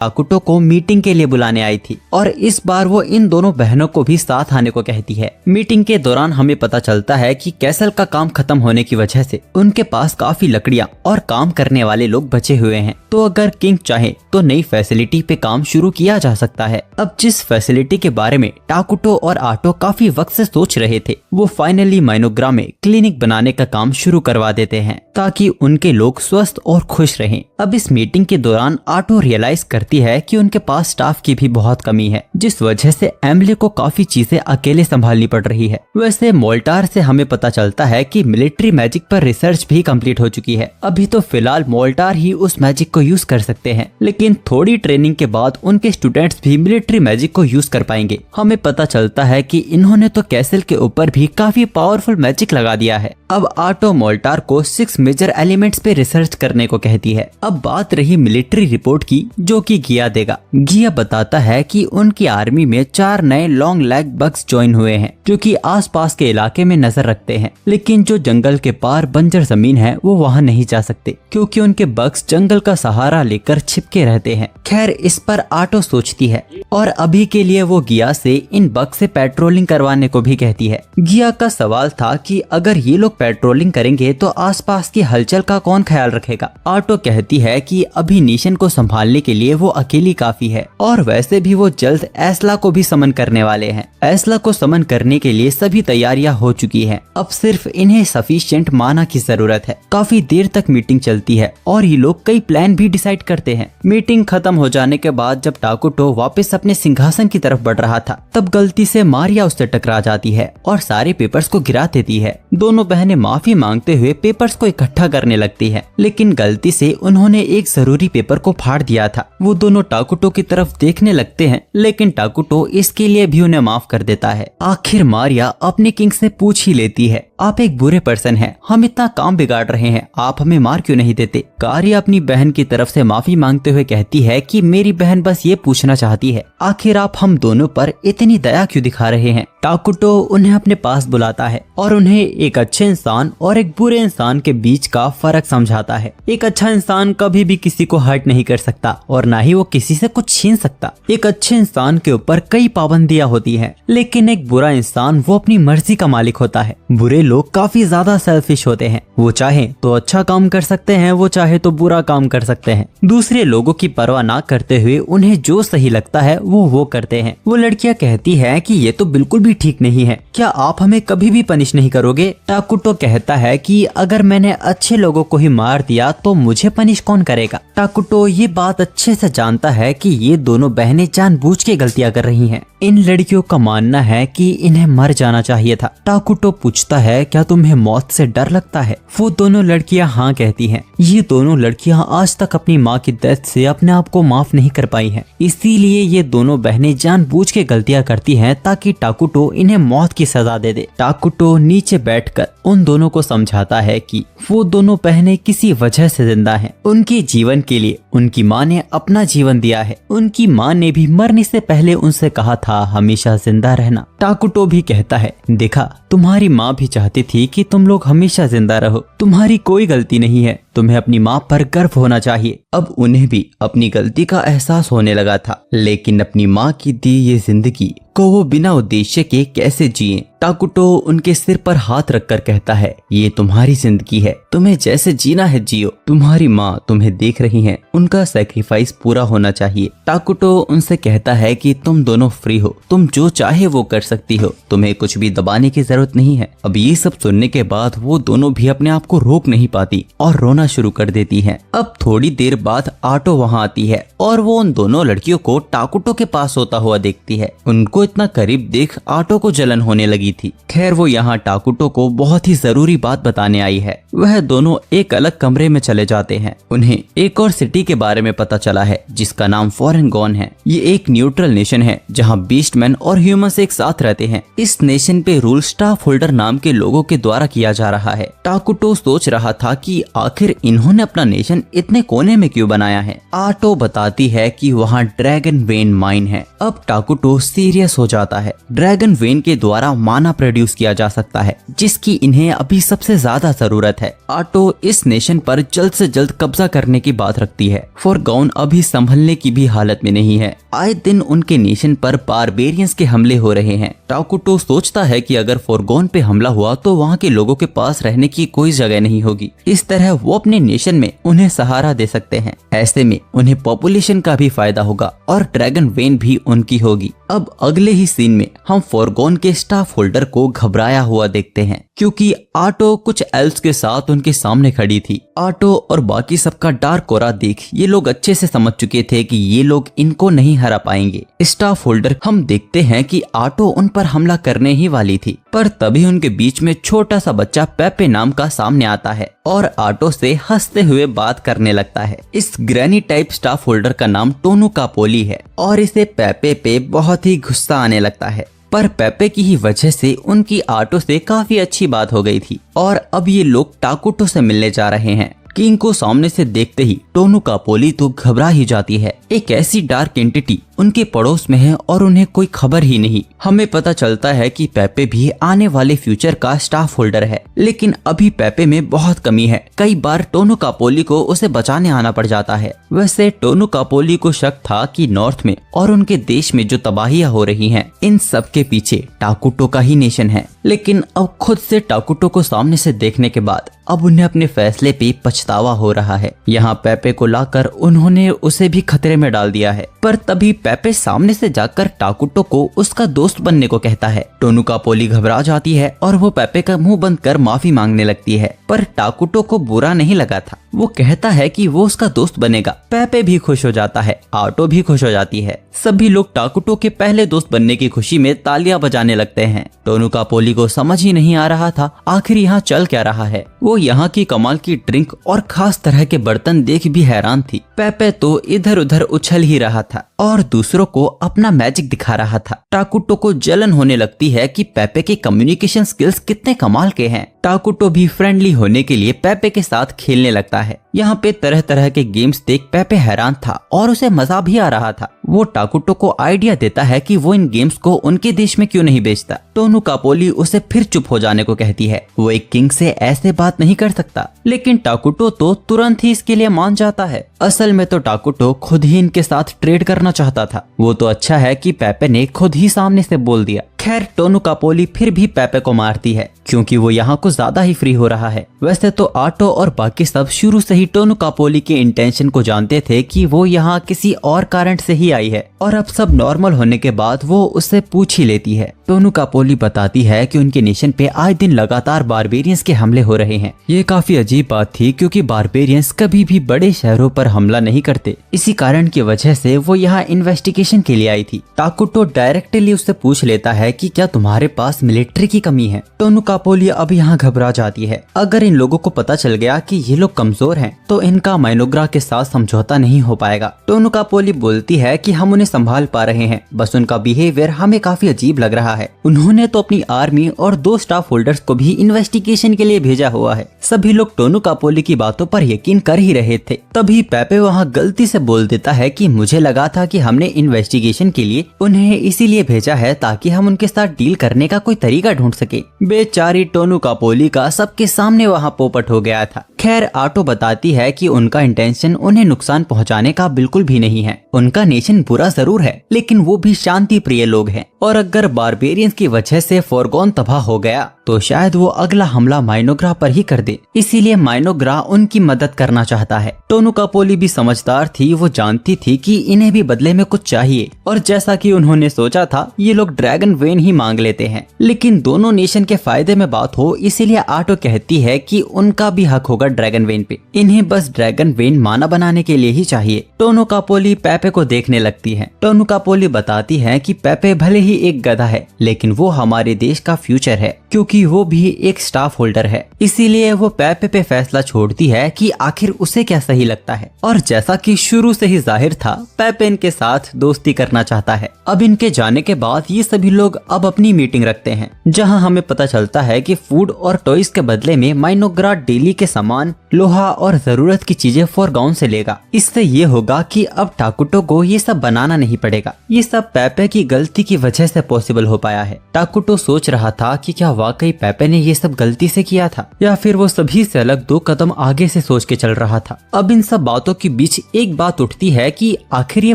टाकुटो को मीटिंग के लिए बुलाने आई थी और इस बार वो इन दोनों बहनों को भी साथ आने को कहती है। मीटिंग के दौरान हमें पता चलता है कि कैसल का काम खत्म होने की वजह से उनके पास काफी लकड़ियां और काम करने वाले लोग बचे हुए हैं, तो अगर किंग चाहे तो नई फैसिलिटी पे काम शुरू किया जा सकता है। अब जिस फैसिलिटी के बारे में टाकुटो और आटो काफी वक्त से सोच रहे थे, वो फाइनली माइनोग्रा में क्लिनिक बनाने का काम शुरू करवा देते हैं ताकि उनके लोग स्वस्थ और खुश रहें। अब इस मीटिंग के दौरान आटो रियलाइज करती है कि उनके पास स्टाफ की भी बहुत कमी है, जिस वजह से एमिली को काफी चीजें अकेले संभालनी पड़ रही है। वैसे मोल्टार से हमें पता चलता है कि मिलिट्री मैजिक पर रिसर्च भी कंप्लीट हो चुकी है। अभी तो फिलहाल मोल्टार ही उस मैजिक को यूज कर सकते हैं, लेकिन थोड़ी ट्रेनिंग के बाद उनके स्टूडेंट्स भी मिलिट्री मैजिक को यूज कर पाएंगे। हमें पता चलता है कि इन्होंने तो कैसल के ऊपर भी काफी पावरफुल मैजिक लगा दिया है। अब आटो मोल्टार को 6 मेजर एलिमेंट्स पे रिसर्च करने को कहती है। अब बात रही मिलिट्री रिपोर्ट की, जो कि गिया देगा। गिया बताता है कि उनकी आर्मी में 4 नए लॉन्ग लेग बग्स ज्वाइन हुए हैं, जो कि आसपास के इलाके में नजर रखते हैं, लेकिन जो जंगल के पार बंजर जमीन है वो वहां नहीं जा सकते, क्योंकि उनके बग्स जंगल का सहारा लेकर छिपके रहते हैं। खैर, इस पर आटो सोचती है और अभी के लिए वो गिया से इन बग से पेट्रोलिंग करवाने को भी कहती है। गिया का सवाल था कि अगर ये लोग पेट्रोलिंग करेंगे तो आसपास की हलचल का कौन ख्याल रखेगा। आटो कहती है कि अभी निशन को संभालने के लिए वो अकेली काफी है, और वैसे भी वो जल्द एस्ला को भी समन करने वाले हैं। एस्ला को समन करने के लिए सभी तैयारियां हो चुकी हैं, अब सिर्फ इन्हें सफिशिएंट माना की जरूरत है। काफी देर तक मीटिंग चलती है और ये लोग कई प्लान भी डिसाइड करते हैं। मीटिंग खत्म हो जाने के बाद जब टाकुटो वापस अपने सिंहासन की तरफ बढ़ रहा था, तब गलती से मारिया उससे टकरा जाती है और सारे पेपर्स को गिरा देती है। दोनों बहनें माफी मांगते हुए पेपर्स को इकट्ठा करने लगती है, लेकिन गलती से उन्होंने एक जरूरी पेपर को फाड़ दिया था। वो दोनों टाकुटो की तरफ देखने लगते हैं, लेकिन टाकुटो इसके लिए भी उन्हें माफ कर देता है। आखिर मारिया अपने किंग से पूछ ही लेती है, आप एक बुरे पर्सन हैं, हम इतना काम बिगाड़ रहे हैं, आप हमें मार क्यों नहीं देते। कारिया अपनी बहन की तरफ से माफी मांगते हुए कहती है कि मेरी बहन बस ये पूछना चाहती है, आखिर आप हम दोनों पर इतनी दया क्यों दिखा रहे हैं। टाकुटो उन्हें अपने पास बुलाता है और उन्हें एक अच्छे इंसान और एक बुरे इंसान के बीच का फर्क समझाता है। एक अच्छा इंसान कभी भी किसी को हर्ट नहीं कर सकता और ना ही वो किसी से कुछ छीन सकता। एक अच्छे इंसान के ऊपर कई पाबंदियां होती हैं, लेकिन एक बुरा इंसान वो अपनी मर्जी का मालिक होता है। बुरे लोग काफी ज्यादा सेल्फिश होते हैं, वो चाहे तो अच्छा काम कर सकते हैं, वो चाहे तो बुरा काम कर सकते हैं। दूसरे लोगों की परवाह ना करते हुए उन्हें जो सही लगता है वो करते हैं। वो लड़कियां कहती है कि ये तो बिल्कुल भी ठीक नहीं है, क्या आप हमें कभी भी पनिश नहीं करोगे। टाकुटो कहता है कि अगर मैंने अच्छे लोगों को ही मार दिया तो मुझे पनिश कौन करेगा। टाकुटो ये बात अच्छे से जानता है कि ये दोनों बहनें जानबूझ के गलतियां कर रही हैं। इन लड़कियों का मानना है कि इन्हें मर जाना चाहिए था। टाकुटो पूछता है, क्या तुम्हें मौत से डर लगता है। वो दोनों लड़कियां हाँ कहती हैं। ये दोनों लड़कियां आज तक अपनी माँ की डेथ से अपने आप को माफ नहीं कर पाई हैं, इसीलिए ये दोनों बहनें जानबूझ के गलतियां करती हैं ताकि टाकुटो इन्हें मौत की सजा दे दे। टाकुटो नीचे बैठकर उन दोनों को समझाता है कि वो दोनों बहनें किसी वजह से जिंदा हैं। उनके जीवन के लिए उनकी माँ ने अपना जीवन दिया है। उनकी माँ ने भी मरने से पहले उनसे कहा था हमेशा जिंदा रहना। टाकुटो भी कहता है, देखा तुम्हारी माँ भी चाहती थी कि तुम लोग हमेशा जिंदा रहो, तुम्हारी कोई गलती नहीं है, तुम्हें अपनी माँ पर गर्व होना चाहिए। अब उन्हें भी अपनी गलती का एहसास होने लगा था, लेकिन अपनी माँ की दी ये जिंदगी को वो बिना उद्देश्य के कैसे जिए। टाकुटो उनके सिर पर हाथ रखकर कहता है, ये तुम्हारी जिंदगी है, तुम्हें जैसे जीना है जियो। तुम्हारी माँ तुम्हें देख रही हैं, उनका सैक्रिफाइस पूरा होना चाहिए। टाकुटो उनसे कहता है कि तुम दोनों फ्री हो, तुम जो चाहे वो कर सकती हो, तुम्हें कुछ भी दबाने की जरूरत नहीं है। अब ये सब सुनने के बाद वो दोनों भी अपने आप को रोक नहीं पाती और रोना शुरू कर देती हैं। अब थोड़ी देर बाद आटो वहाँ आती है और वो उन दोनों लड़कियों को टाकुटो के पास होता हुआ देखती है। उनको इतना करीब देख आटो को जलन होने लगी थी। खैर, वो यहाँ टाकुटो को बहुत ही जरूरी बात बताने आई है। वह दोनों एक अलग कमरे में चले जाते हैं। उन्हें एक और सिटी के बारे में पता चला है जिसका नाम फॉरेन गॉन है। ये एक न्यूट्रल नेशन है जहाँ बीस्टमैन और ह्यूमंस एक साथ रहते हैं। इस नेशन पे रूल स्टाफ होल्डर नाम के लोगों के द्वारा किया जा रहा है। टाकुटो सोच रहा था कि आखिर आखिर इन्होंने अपना नेशन इतने कोने में क्यों बनाया है। आटो बताती है कि वहाँ ड्रैगन वेन माइन है। अब टाकुटो सीरियस हो जाता है। ड्रैगन वेन के द्वारा माना प्रोड्यूस किया जा सकता है, जिसकी इन्हें अभी सबसे ज्यादा जरूरत है। आटो इस नेशन पर जल्द से जल्द कब्जा करने की बात रखती है। फोरगॉन अभी संभलने की भी हालत में नहीं है। आए दिन उनके नेशन पर बारबेरियंस के हमले हो रहे हैं। टाकुटो सोचता है कि अगर फोरगॉन पे हमला हुआ तो वहाँ के लोगों के पास रहने की कोई जगह नहीं होगी। इस तरह वो अपने नेशन में उन्हें सहारा दे सकते हैं। ऐसे में उन्हें पॉपुलेशन का भी फायदा होगा और ड्रैगन वेन भी उनकी होगी। अब अगले ही सीन में हम फोरगॉन के स्टाफ होल्डर को घबराया हुआ देखते हैं, क्योंकि आटो कुछ एल्व्स के साथ उनके सामने खड़ी थी। आटो और बाकी सबका डार्क कोरा देख ये लोग अच्छे से समझ चुके थे कि ये लोग इनको नहीं हरा पाएंगे। स्टाफ होल्डर हम देखते हैं कि आटो उन पर हमला करने ही वाली थी, पर तभी उनके बीच में छोटा सा बच्चा पेपे नाम का सामने आता है और आटो से हंसते हुए बात करने लगता है। इस ग्रैनी टाइप स्टाफ होल्डर का नाम टोनू कापोली है और इसे पेपे पे बहुत ही गुस्सा आने लगता है, पर पेपे की ही वजह से उनकी आटो से काफी अच्छी बात हो गई थी और अब ये लोग टाकुटो से मिलने जा रहे हैं। किंग को सामने से देखते ही टोनू कापोली तो घबरा ही जाती है। एक ऐसी डार्क एंटिटी उनके पड़ोस में है और उन्हें कोई खबर ही नहीं। हमें पता चलता है कि पेपे भी आने वाले फ्यूचर का स्टाफ होल्डर है, लेकिन अभी पेपे में बहुत कमी है। कई बार टोनू कापोली को उसे बचाने आना पड़ जाता है। वैसे टोनू कापोली को शक था कि नॉर्थ में और उनके देश में जो तबाहियां हो रही हैं, इन सब के पीछे टाकुटो का ही नेशन है। लेकिन अब खुद से टाकुटो को सामने से देखने के बाद अब उन्हें अपने फैसले पे पछतावा हो रहा है। यहाँ पेपे को लाकर उन्होंने उसे भी खतरे में डाल दिया है, पर तभी पेपे सामने से जाकर टाकुटो को उसका दोस्त बनने को कहता है। टोनू कापोली घबरा जाती है और वो पेपे का मुंह बंद कर माफी मांगने लगती है, पर टाकुटो को बुरा नहीं लगा था। वो कहता है कि वो उसका दोस्त बनेगा। पेपे भी खुश हो जाता है, आटो भी खुश हो जाती है। सभी लोग टाकुटो के पहले दोस्त बनने की खुशी में तालियां बजाने लगते हैं। टोनू कापोली को समझ ही नहीं आ रहा था आखिर यहाँ चल क्या रहा है। वो यहाँ की कमाल की ड्रिंक और खास तरह के बर्तन देख भी हैरान थी। पेपे तो इधर उधर उछल ही रहा था और दूसरों को अपना मैजिक दिखा रहा था। टाकुटो को जलन होने लगती है कि पेपे के कम्युनिकेशन स्किल्स कितने कमाल के हैं। टाकुटो भी फ्रेंडली होने के लिए पेपे के साथ खेलने लगता है। यहाँ पे तरह तरह के गेम्स देख पेपे हैरान था और उसे मजा भी आ रहा था। वो टाकुटो को आइडिया देता है कि वो इन गेम्स को उनके देश में क्यों नहीं बेचता। टोनू कापोली उसे फिर चुप हो जाने को कहती है। वो एक किंग से ऐसे बात नहीं कर सकता, लेकिन टाकुटो तो तुरंत ही इसके लिए मान जाता है। असल में तो टाकुटो खुद ही इनके साथ ट्रेड करना चाहता था। वो तो अच्छा है कि पेपे ने खुद ही सामने से बोल दिया। खैर टोनू कापोली फिर भी पेपे को मारती है, क्योंकि वो यहाँ कुछ ज्यादा ही फ्री हो रहा है। वैसे तो आटो और बाकी सब शुरू से ही टोनू कापोली के इंटेंशन को जानते थे कि वो यहाँ किसी और कारण से ही आई है, और अब सब नॉर्मल होने के बाद वो उससे पूछ ही लेती है। टोनू कापोली बताती है कि उनके नेशन पे आए दिन लगातार बारबेरियंस के हमले हो रहे हैं। ये काफी अजीब बात थी, क्योंकि बारबेरियंस कभी भी बड़े शहरों पर हमला नहीं करते। इसी कारण की वजह से वो यहाँ इन्वेस्टिगेशन के लिए आई थी। टाकुटो डायरेक्टली उससे पूछ लेता है कि क्या तुम्हारे पास मिलिट्री की कमी है। टोनू कापोली अब यहाँ घबरा जाती है। अगर इन लोगों को पता चल गया कि ये लोग कमजोर हैं, तो इनका माइनोग्रा के साथ समझौता नहीं हो पाएगा। टोनू कापोली बोलती है कि हम उन्हें संभाल पा रहे हैं, बस उनका बिहेवियर हमें काफी अजीब लग रहा है। उन्होंने तो अपनी आर्मी और 2 स्टाफ होल्डर्स को भी इन्वेस्टिगेशन के लिए भेजा हुआ है। सभी लोग टोनू कापोली की बातों पर यकीन कर ही रहे थे। तभी पेपे वहाँ गलती से बोल देता है कि मुझे लगा था कि हमने इन्वेस्टिगेशन के लिए उन्हें इसीलिए भेजा है ताकि हम उनके साथ डील करने का कोई तरीका ढूंढ सके। बेचारी टोनू कापोली का सबके सामने वहाँ पोपट हो गया था। खैर आटो बताती है कि उनका इंटेंशन उन्हें नुकसान पहुंचाने का बिल्कुल भी नहीं है। उनका नेशन बुरा जरूर है, लेकिन वो भी शांति प्रिय लोग हैं, और अगर बारबेरियंस की वजह से फोरगॉन तबाह हो गया तो शायद वो अगला हमला माइनोग्रा पर ही कर दे। इसीलिए माइनोग्रा उनकी मदद करना चाहता है। टोनू कापोली भी समझदार थी। वो जानती थी कि इन्हें भी बदले में कुछ चाहिए, और जैसा कि उन्होंने सोचा था ये लोग ड्रैगन वेन ही मांग लेते हैं। लेकिन दोनों नेशन के फायदे में बात हो, इसीलिए आटो कहती है कि उनका भी हक होगा ड्रैगन वेन पे। इन्हें बस ड्रैगन वेन माना बनाने के लिए ही चाहिए। टोनू कापोली पेपे को देखने लगती है। टोनू कापोली बताती है कि पेपे भले ही एक गधा है, लेकिन वो हमारे देश का फ्यूचर है। क्योंकि वो भी एक स्टाफ होल्डर है। इसीलिए वो पेपे पे फैसला छोड़ती है कि आखिर उसे क्या सही लगता है। और जैसा कि शुरू से ही जाहिर था, पेपे इनके साथ दोस्ती करना चाहता है। अब इनके जाने के बाद ये सभी लोग अब अपनी मीटिंग रखते हैं, जहां हमें पता चलता है कि फूड और टॉयज के बदले में माइनोग्राड डेली के सामान, लोहा और जरूरत की चीजें फोरगाउन से लेगा। इससे ये होगा कि अब टाकुटो को ये सब बनाना नहीं पड़ेगा। ये सब पेपे की गलती की वजह से पॉसिबल हो पाया है। टाकुटो सोच रहा था कि क्या वाकई पेपे ने ये सब गलती से किया था, या फिर वो सभी से अलग 2 कदम आगे से सोच के चल रहा था। अब इन सब बातों के बीच एक बात उठती है कि आखिर ये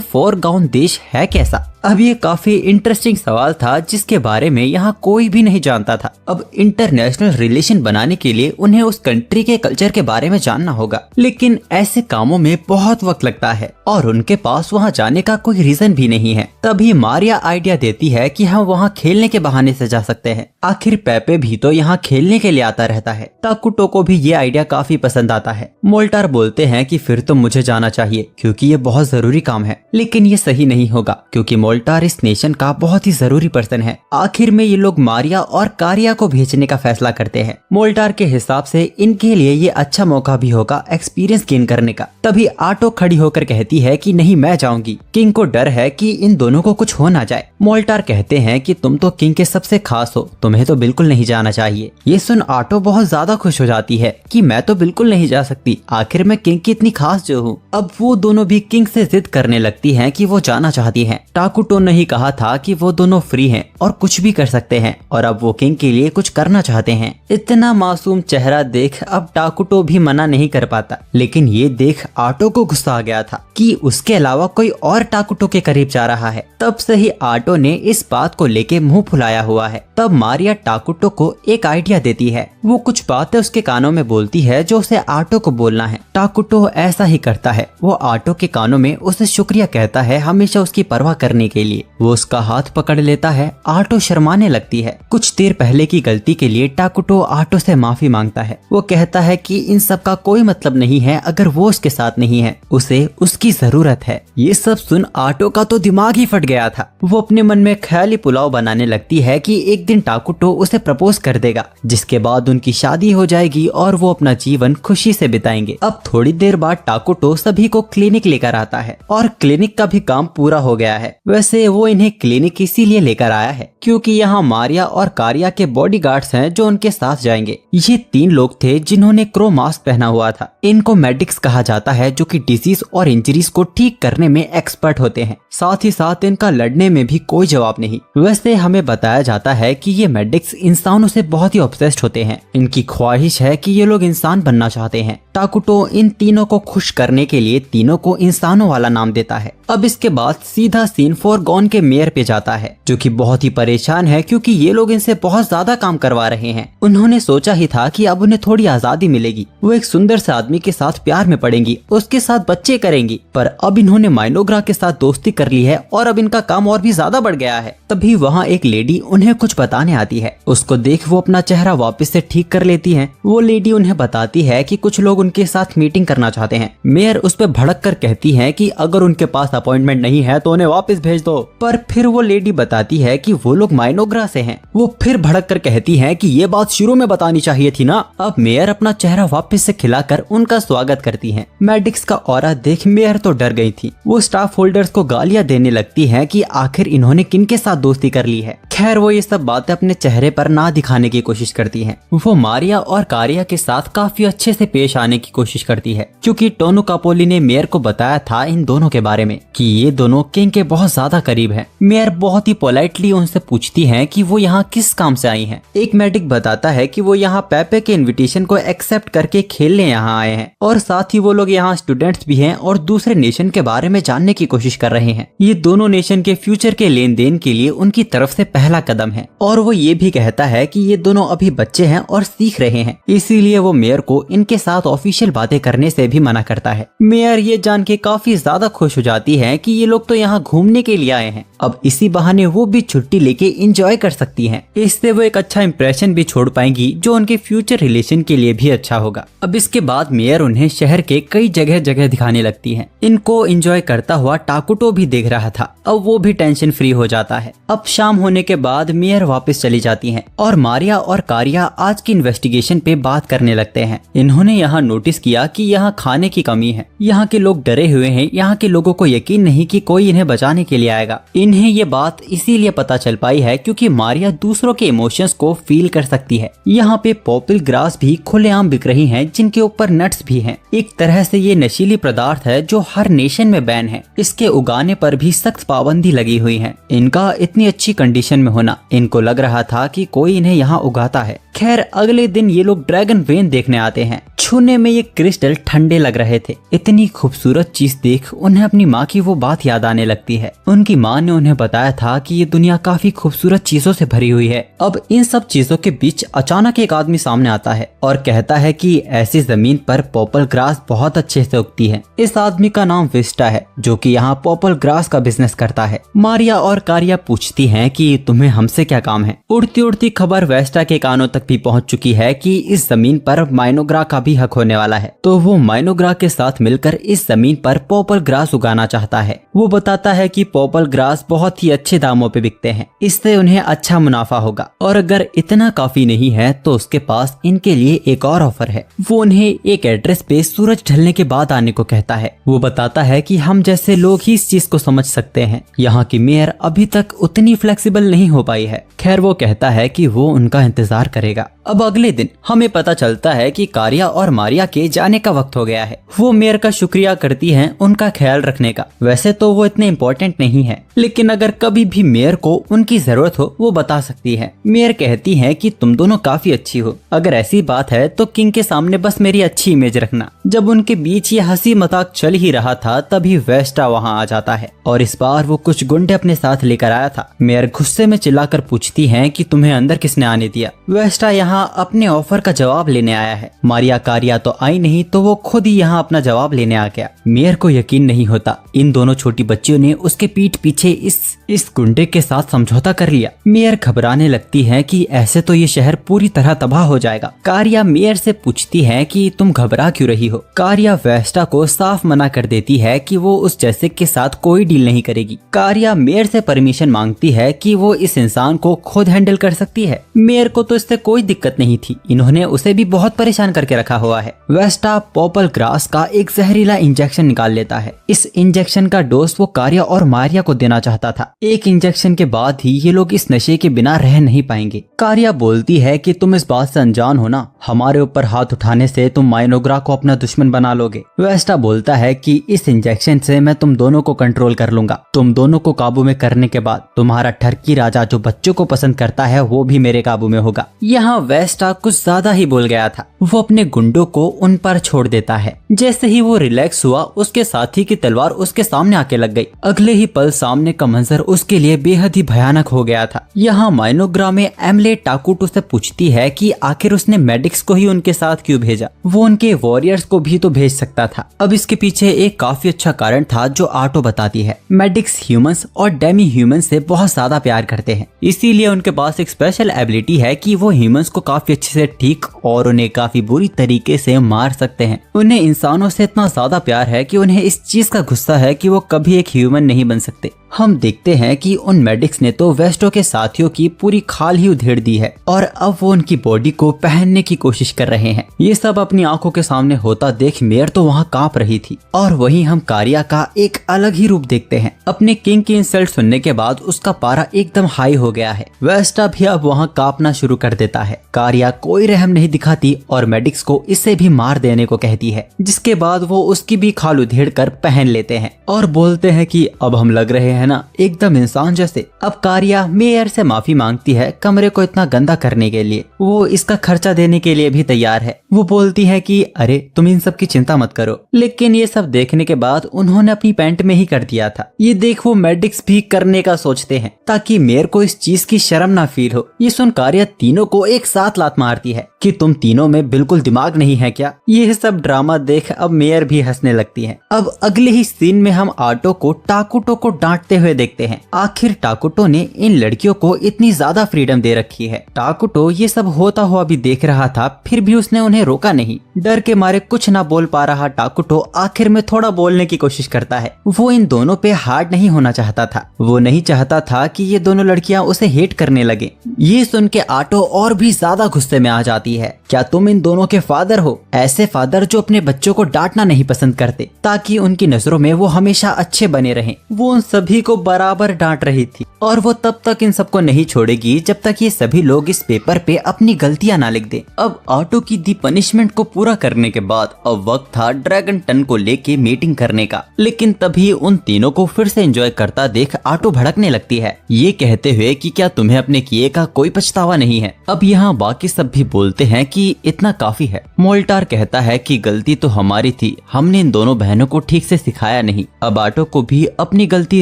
फोरगाउन देश है कैसा। अब ये काफी इंटरेस्टिंग सवाल था जिसके बारे में यहाँ कोई भी नहीं जानता था। अब इंटरनेशनल रिलेशन बनाने के लिए उन्हें उस कंट्री के कल्चर के बारे में जानना होगा, लेकिन ऐसे कामों में बहुत वक्त लगता है और उनके पास वहाँ जाने का कोई रीजन भी नहीं है। तभी मारिया आइडिया देती है कि हम वहाँ खेलने के बहाने से जा सकते हैं। आखिर पेपे भी तो यहाँ खेलने के लिए आता रहता है। टाकुटो को भी ये आइडिया काफी पसंद आता है। मोल्टार बोलते हैं कि फिर तो मुझे जाना चाहिए क्योंकि ये बहुत जरूरी काम है, लेकिन ये सही नहीं होगा क्योंकि मोल्टार इस नेशन का बहुत ही जरूरी पर्सन है। आखिर में ये लोग मारिया और कारिया को भेजने का फैसला करते हैं। मोल्टार के हिसाब से इनके लिए ये अच्छा मौका भी होगा एक्सपीरियंस गेन करने का। तभी आटो खड़ी होकर कहती है कि नहीं, मैं जाऊंगी। किंग को डर है कि इन दोनों को कुछ हो ना जाए। मोल्टार कहते हैं कि तुम तो किंग के सबसे खास हो, तुम्हें तो बिल्कुल नहीं जाना चाहिए। ये सुन आटो बहुत ज्यादा खुश हो जाती है कि मैं तो बिल्कुल नहीं जा सकती, आखिर मैं किंग की इतनी खास जो हूँ। अब वो दोनों भी किंग से जिद करने लगती हैं कि वो जाना चाहती हैं। टाकुटो ने ही कहा था कि वो दोनों फ्री हैं और कुछ भी कर सकते हैं और अब वो किंग के लिए कुछ करना चाहते हैं। इतना मासूम चेहरा देख अब टाकुटो भी मना नहीं कर पाता, लेकिन ये देख आटो को गुस्सा आ गया था कि उसके अलावा कोई और टाकुटो के करीब जा रहा है। तब से ही आटो ने इस बात को लेके मुंह फुलाया हुआ है। तब मारिया टाकुटो को एक आइडिया देती है। वो कुछ बातें उसके कानों में बोलती है जो उसे आटो को बोलना है। टाकुटो ऐसा ही करता है। वो आटो के कानों में उसे शुक्रिया कहता है हमेशा उसकी परवाह करने के लिए। वो उसका हाथ पकड़ लेता है। आटो शर्माने लगती है। कुछ देर पहले की गलती के लिए टाकुटो आटो से माफी मांगता है। वो कहता है कि इन सब का कोई मतलब नहीं है अगर वो उसके साथ नहीं है, उसे उसकी जरूरत है। ये सब सुन आटो का तो दिमाग ही फट गया था। वो अपने मन में ख्याली पुलाव बनाने लगती है कि एक दिन टाकुटो उसे प्रपोज कर देगा, जिसके बाद उनकी शादी हो जाएगी और वो अपना जीवन खुशी से बिताएंगे। अब थोड़ी देर बाद टाकुटो सभी को क्लिनिक लेकर आता है और क्लिनिक का भी काम पूरा हो गया है। वैसे वो इन्हें क्लिनिक इसीलिए लेकर आया है क्योंकि यहाँ मारिया और कारिया के बॉडीगार्ड्स हैं जो उनके साथ जाएंगे। ये 3 लोग थे जिन्होंने क्रो मास्क पहना हुआ था। इनको मेडिक्स कहा जाता है जो कि डिजीज और इंजरीज को ठीक करने में एक्सपर्ट होते हैं। साथ ही साथ इनका लड़ने में भी कोई जवाब नहीं। वैसे हमें बताया जाता है कि ये मेडिक्स इंसानों से बहुत ही ऑब्सेस्ड होते हैं। इनकी ख्वाहिश है कि ये लोग इंसान बनना चाहते हैं। टाकुटो इन तीनों को खुश करने के लिए तीनों को इंसानों वाला नाम देता है। अब इसके बाद सीधा सीन फोरगॉन के मेयर पे जाता है जो कि बहुत ही परेशान है क्योंकि ये लोग इनसे बहुत ज्यादा काम करवा रहे हैं। उन्होंने सोचा ही था कि अब उन्हें थोड़ी आजादी मिलेगी, वो एक सुंदर से आदमी के साथ प्यार में पड़ेंगी, उसके साथ बच्चे करेंगी, पर अब इन्होंने माइनोग्रा के साथ दोस्ती कर ली है और अब इनका काम और भी ज्यादा बढ़ गया है। तभी वहाँ एक लेडी उन्हें कुछ बताने आती है। उसको देख वो अपना चेहरा वापस से ठीक कर लेती है। वो लेडी उन्हें बताती है कि कुछ लोग उनके साथ मीटिंग करना चाहते हैं। मेयर उस पर भड़क कर कहती है कि अगर उनके पास अपॉइंटमेंट नहीं है तो उन्हें वापस भेज दो। पर फिर वो लेडी बताती है कि वो लोग माइनोग्रा से हैं। वो फिर भड़क कर कहती है कि ये बात शुरू में बतानी चाहिए थी ना। अब मेयर अपना चेहरा वापस से खिलाकर उनका स्वागत करती है। मेडिक्स का ऑरा देख मेयर तो डर गई थी। वो स्टाफ होल्डर्स को गालियां देने लगती है कि आखिर इन्होंने किनके साथ दोस्ती कर ली है। खैर वो ये सब बातें अपने चेहरे पर ना दिखाने की कोशिश करती है। वो मारिया और कारिया के साथ काफी अच्छे से पेश आने की कोशिश करती है क्योंकि टोनो कापोली ने मेयर को बताया था इन दोनों के बारे में कि ये दोनों किंग के बहुत ज्यादा करीब हैं। मेयर बहुत ही पोलाइटली उनसे पूछती हैं कि वो यहाँ किस काम से आई हैं। एक मेडिक बताता है कि वो यहाँ पेपे के इनविटेशन को एक्सेप्ट करके खेलने यहाँ आए हैं और साथ ही वो लोग यहाँ स्टूडेंट्स भी हैं और दूसरे नेशन के बारे में जानने की कोशिश कर रहे हैं। ये दोनों नेशन के फ्यूचर के लेन देन के लिए उनकी तरफ से पहला कदम है। और वो ये भी कहता है कि ये दोनों अभी बच्चे हैं और सीख रहे हैं, इसीलिए वो मेयर को इनके साथ ऑफिशियल बातें करने से भी मना करता है। मेयर ये जान के काफी ज्यादा खुश हो जाती है कि ये लोग तो यहाँ घूमने के लिए आए हैं, अब इसी बहाने वो भी छुट्टी लेके एंजॉय कर सकती हैं। इससे वो एक अच्छा इंप्रेशन भी छोड़ पाएंगी जो उनके फ्यूचर रिलेशन के लिए भी अच्छा होगा। अब इसके बाद मेयर उन्हें शहर के कई जगह जगह दिखाने लगती है। इनको एंजॉय करता हुआ टाकुटो भी देख रहा था। अब वो भी टेंशन फ्री हो जाता है। अब शाम होने के के बाद मेयर वापस चली जाती हैं और मारिया और कारिया आज की इन्वेस्टिगेशन पे बात करने लगते हैं। इन्होंने यहाँ नोटिस किया कि यहाँ खाने की कमी है, यहाँ के लोग डरे हुए हैं, यहाँ के लोगों को यकीन नहीं कि कोई इन्हें बचाने के लिए आएगा। इन्हें ये बात इसीलिए पता चल पाई है क्योंकि मारिया दूसरों के इमोशंस को फील कर सकती है। यहाँ पे पॉपल ग्रास भी खुलेआम बिक रही हैं जिनके ऊपर नट्स भी हैं। एक तरह से ये नशीली पदार्थ है जो हर नेशन में बैन है। इसके उगाने पर भी सख्त पाबंदी लगी हुई है। इनका इतनी अच्छी कंडीशन में होना, इनको लग रहा था कि कोई इन्हें यहाँ उगाता है। खैर अगले दिन ये लोग ड्रैगन वेन देखने आते हैं। छूने में ये क्रिस्टल ठंडे लग रहे थे। इतनी खूबसूरत चीज देख उन्हें अपनी माँ की वो बात याद आने लगती है। उनकी माँ ने उन्हें बताया था कि ये दुनिया काफी खूबसूरत चीजों से भरी हुई है। अब इन सब चीजों के बीच अचानक एक आदमी सामने आता है और कहता है कि ऐसी जमीन पर पॉपल ग्रास बहुत अच्छे से उगती है। इस आदमी का नाम वेस्टा है जो कि यहाँ पॉपल ग्रास का बिजनेस करता है। मारिया और कारिया पूछती हैं कि तुम्हें हमसे क्या काम है। उड़ती उड़ती खबर वेस्टा के कानों तक भी पहुंच चुकी है कि इस जमीन पर माइनोग्रा का भी हक होने वाला है, तो वो माइनोग्रा के साथ मिलकर इस जमीन पर पॉपल ग्रास उगाना चाहता है। वो बताता है कि पॉपल ग्रास बहुत ही अच्छे दामों पे बिकते हैं, इससे उन्हें अच्छा मुनाफा होगा और अगर इतना काफी नहीं है तो उसके पास इनके लिए एक और ऑफर है। वो उन्हें एक एड्रेस पे सूरज ढलने के बाद आने को कहता है। वो बताता है कि हम जैसे लोग ही इस चीज को समझ सकते हैं। यहाँ की मेयर अभी तक उतनी फ्लेक्सिबल नहीं हो पाई है। खैर वो कहता है कि वो उनका इंतजार करेगा। अब अगले दिन हमें पता चलता है कि कारिया और मारिया के जाने का वक्त हो गया है। वो मेयर का शुक्रिया करती हैं उनका ख्याल रखने का। वैसे तो वो इतने इम्पोर्टेंट नहीं है, लेकिन अगर कभी भी मेयर को उनकी जरूरत हो वो बता सकती है। मेयर कहती है कि तुम दोनों काफी अच्छी हो, अगर ऐसी बात है तो किंग के सामने बस मेरी अच्छी इमेज रखना। जब उनके बीच ये हंसी मजाक चल ही रहा था तभी वेस्टा वहाँ आ जाता है और इस बार वो कुछ गुंडे अपने साथ लेकर आया था। मेयर गुस्से में चिल्लाकर पूछती है कि तुम्हें अंदर किसने आने दिया। वेस्टा यहाँ अपने ऑफर का जवाब लेने आया है। मारिया कारिया तो आई नहीं तो वो खुद ही यहाँ अपना जवाब लेने आ गया। मेयर को यकीन नहीं होता इन दोनों छोटी बच्चियों ने उसके पीठ पीछे इस गुंडे के साथ समझौता कर लिया। मेयर घबराने लगती है कि ऐसे तो ये शहर पूरी तरह तबाह हो जाएगा। कारिया मेयर से पूछती है कि तुम घबरा क्यों रही हो। कारिया वेस्टा को साफ मना कर देती है कि वो उस जैसे के साथ कोई डील नहीं करेगी। कारिया मेयर से परमिशन मांगती है कि वो इस इंसान को खुद हैंडल कर सकती है। मेयर को तो इससे कोई दिक्कत नहीं थी, इन्होंने उसे भी बहुत परेशान करके रखा हुआ है। वेस्टा पॉपल ग्रास का एक जहरीला इंजेक्शन निकाल लेता है। इस इंजेक्शन का डोज वो कारिया और मारिया को देना चाहता था। एक इंजेक्शन के बाद ही ये लोग इस नशे के बिना रह नहीं पाएंगे। कारिया बोलती है कि तुम इस बात से अनजान हो ना, हमारे ऊपर हाथ उठाने से तुम माइनोग्रा को अपना दुश्मन बना लोगे। वेस्टा बोलता है कि इस इंजेक्शन से मैं तुम दोनों को कंट्रोल कर लूंगा। तुम दोनों को काबू में करने के बाद तुम्हारा टर्की राजा जो बच्चों को पसंद करता है वो भी मेरे काबू में होगा। यहाँ वेस्टा कुछ ज्यादा ही बोल गया था। वो अपने गुंडों को उन पर छोड़ देता है। जैसे ही वो रिलैक्स हुआ उसके साथी की तलवार उसके सामने आके लग गई। अगले ही पल सामने का मंजर उसके लिए बेहद ही भयानक हो गया था। यहाँ माइनोग्रा में एमले टाकुटो से पूछती है कि आखिर उसने मेडिक्स को ही उनके साथ क्यों भेजा। वो उनके वॉरियर्स को भी तो भेज सकता था। अब इसके पीछे एक काफी अच्छा कारण था जो आटो बताती है। मेडिक्स ह्यूमंस और डेमी ह्यूमंस से बहुत ज्यादा प्यार करते हैं, इसीलिए उनके पास एक स्पेशल एबिलिटी है कि वो ह्यूमंस को काफी अच्छे से ठीक और उन्हें काफी बुरी तरीके से मार सकते हैं। उन्हें इंसानों से इतना ज्यादा प्यार है कि उन्हें इस चीज का गुस्सा है कि वो कभी एक ह्यूमन नहीं बन सकते। हम देखते हैं कि उन मेडिक्स ने तो वेस्टो के साथियों की पूरी खाल ही उधेड़ दी है और अब वो उनकी बॉडी को पहनने की कोशिश कर रहे हैं। ये सब अपनी आंखों के सामने होता देख मेयर तो वहाँ कांप रही थी। और वहीं हम कारिया का एक अलग ही रूप देखते हैं। अपने किंग की इंसल्ट सुनने के बाद उसका पारा एकदम हाई हो गया है। वेस्टा भी अब वहाँ कांपना शुरू कर देता है। कारिया कोई रहम नहीं दिखाती और मेडिक्स को इसे भी मार देने को कहती है, जिसके बाद वो उसकी भी खाल उधेड़ कर पहन लेते हैं और बोलते हैं कि अब हम लग रहे हैं ना एकदम इंसान जैसे। अब कारिया मेयर से माफी मांगती है कमरे को इतना गंदा करने के लिए। वो इसका खर्चा देने के लिए भी तैयार है। वो बोलती है कि अरे तुम इन सब की चिंता मत करो, लेकिन ये सब देखने के बाद उन्होंने अपनी पैंट में ही कर दिया था। ये देख वो मेडिक्स भी करने का सोचते हैं ताकि मेयर को इस चीज की शर्म ना फील हो। ये सुन कारिया 3 तीनों को एक साथ लात मारती है कि तुम तीनों में बिल्कुल दिमाग नहीं है क्या। यह सब ड्रामा देख अब मेयर भी हंसने लगती है। अब अगले ही सीन में हम आटो को टाकुटो को डांटते हुए देखते हैं। आखिर टाकुटो ने इन लड़कियों को इतनी ज्यादा फ्रीडम दे रखी है। टाकुटो ये सब होता हुआ भी देख रहा था, फिर भी उसने उन्हें रोका नहीं। डर के मारे कुछ ना बोल पा रहा टाकुटो आखिर में थोड़ा बोलने की कोशिश करता है। वो इन दोनों पे हार्ड नहीं होना चाहता था। वो नहीं चाहता था कि ये दोनों लड़कियां उसे हेट करने लगे। ये सुन के आटो और भी ज्यादा गुस्से में आ जाती है। क्या तुम इन दोनों के फादर हो? ऐसे फादर जो अपने बच्चों को डांटना नहीं पसंद करते ताकि उनकी नजरों में वो हमेशा अच्छे बने रहें। वो उन सभी को बराबर डांट रही थी और वो तब तक इन सबको नहीं छोड़ेगी जब तक ये सभी लोग इस पेपर पे अपनी गलतियां ना लिख दें। अब आटो की दी पनिशमेंट को पूरा करने के बाद अब वक्त था ड्रैगन टन को लेके मीटिंग करने का। लेकिन तभी उन तीनों को फिर से एंजॉय करता देख आटो भड़कने लगती है, ये कहते हुए कि क्या तुम्हें अपने किए का कोई पछतावा नहीं है। अब यहाँ बाकी सब भी बोलते हैं कि इतना काफी है। मोल्टार कहता है कि गलती तो हमारी थी, हमने इन दोनों बहनों को ठीक से सिखाया नहीं। अब आटो को भी अपनी गलती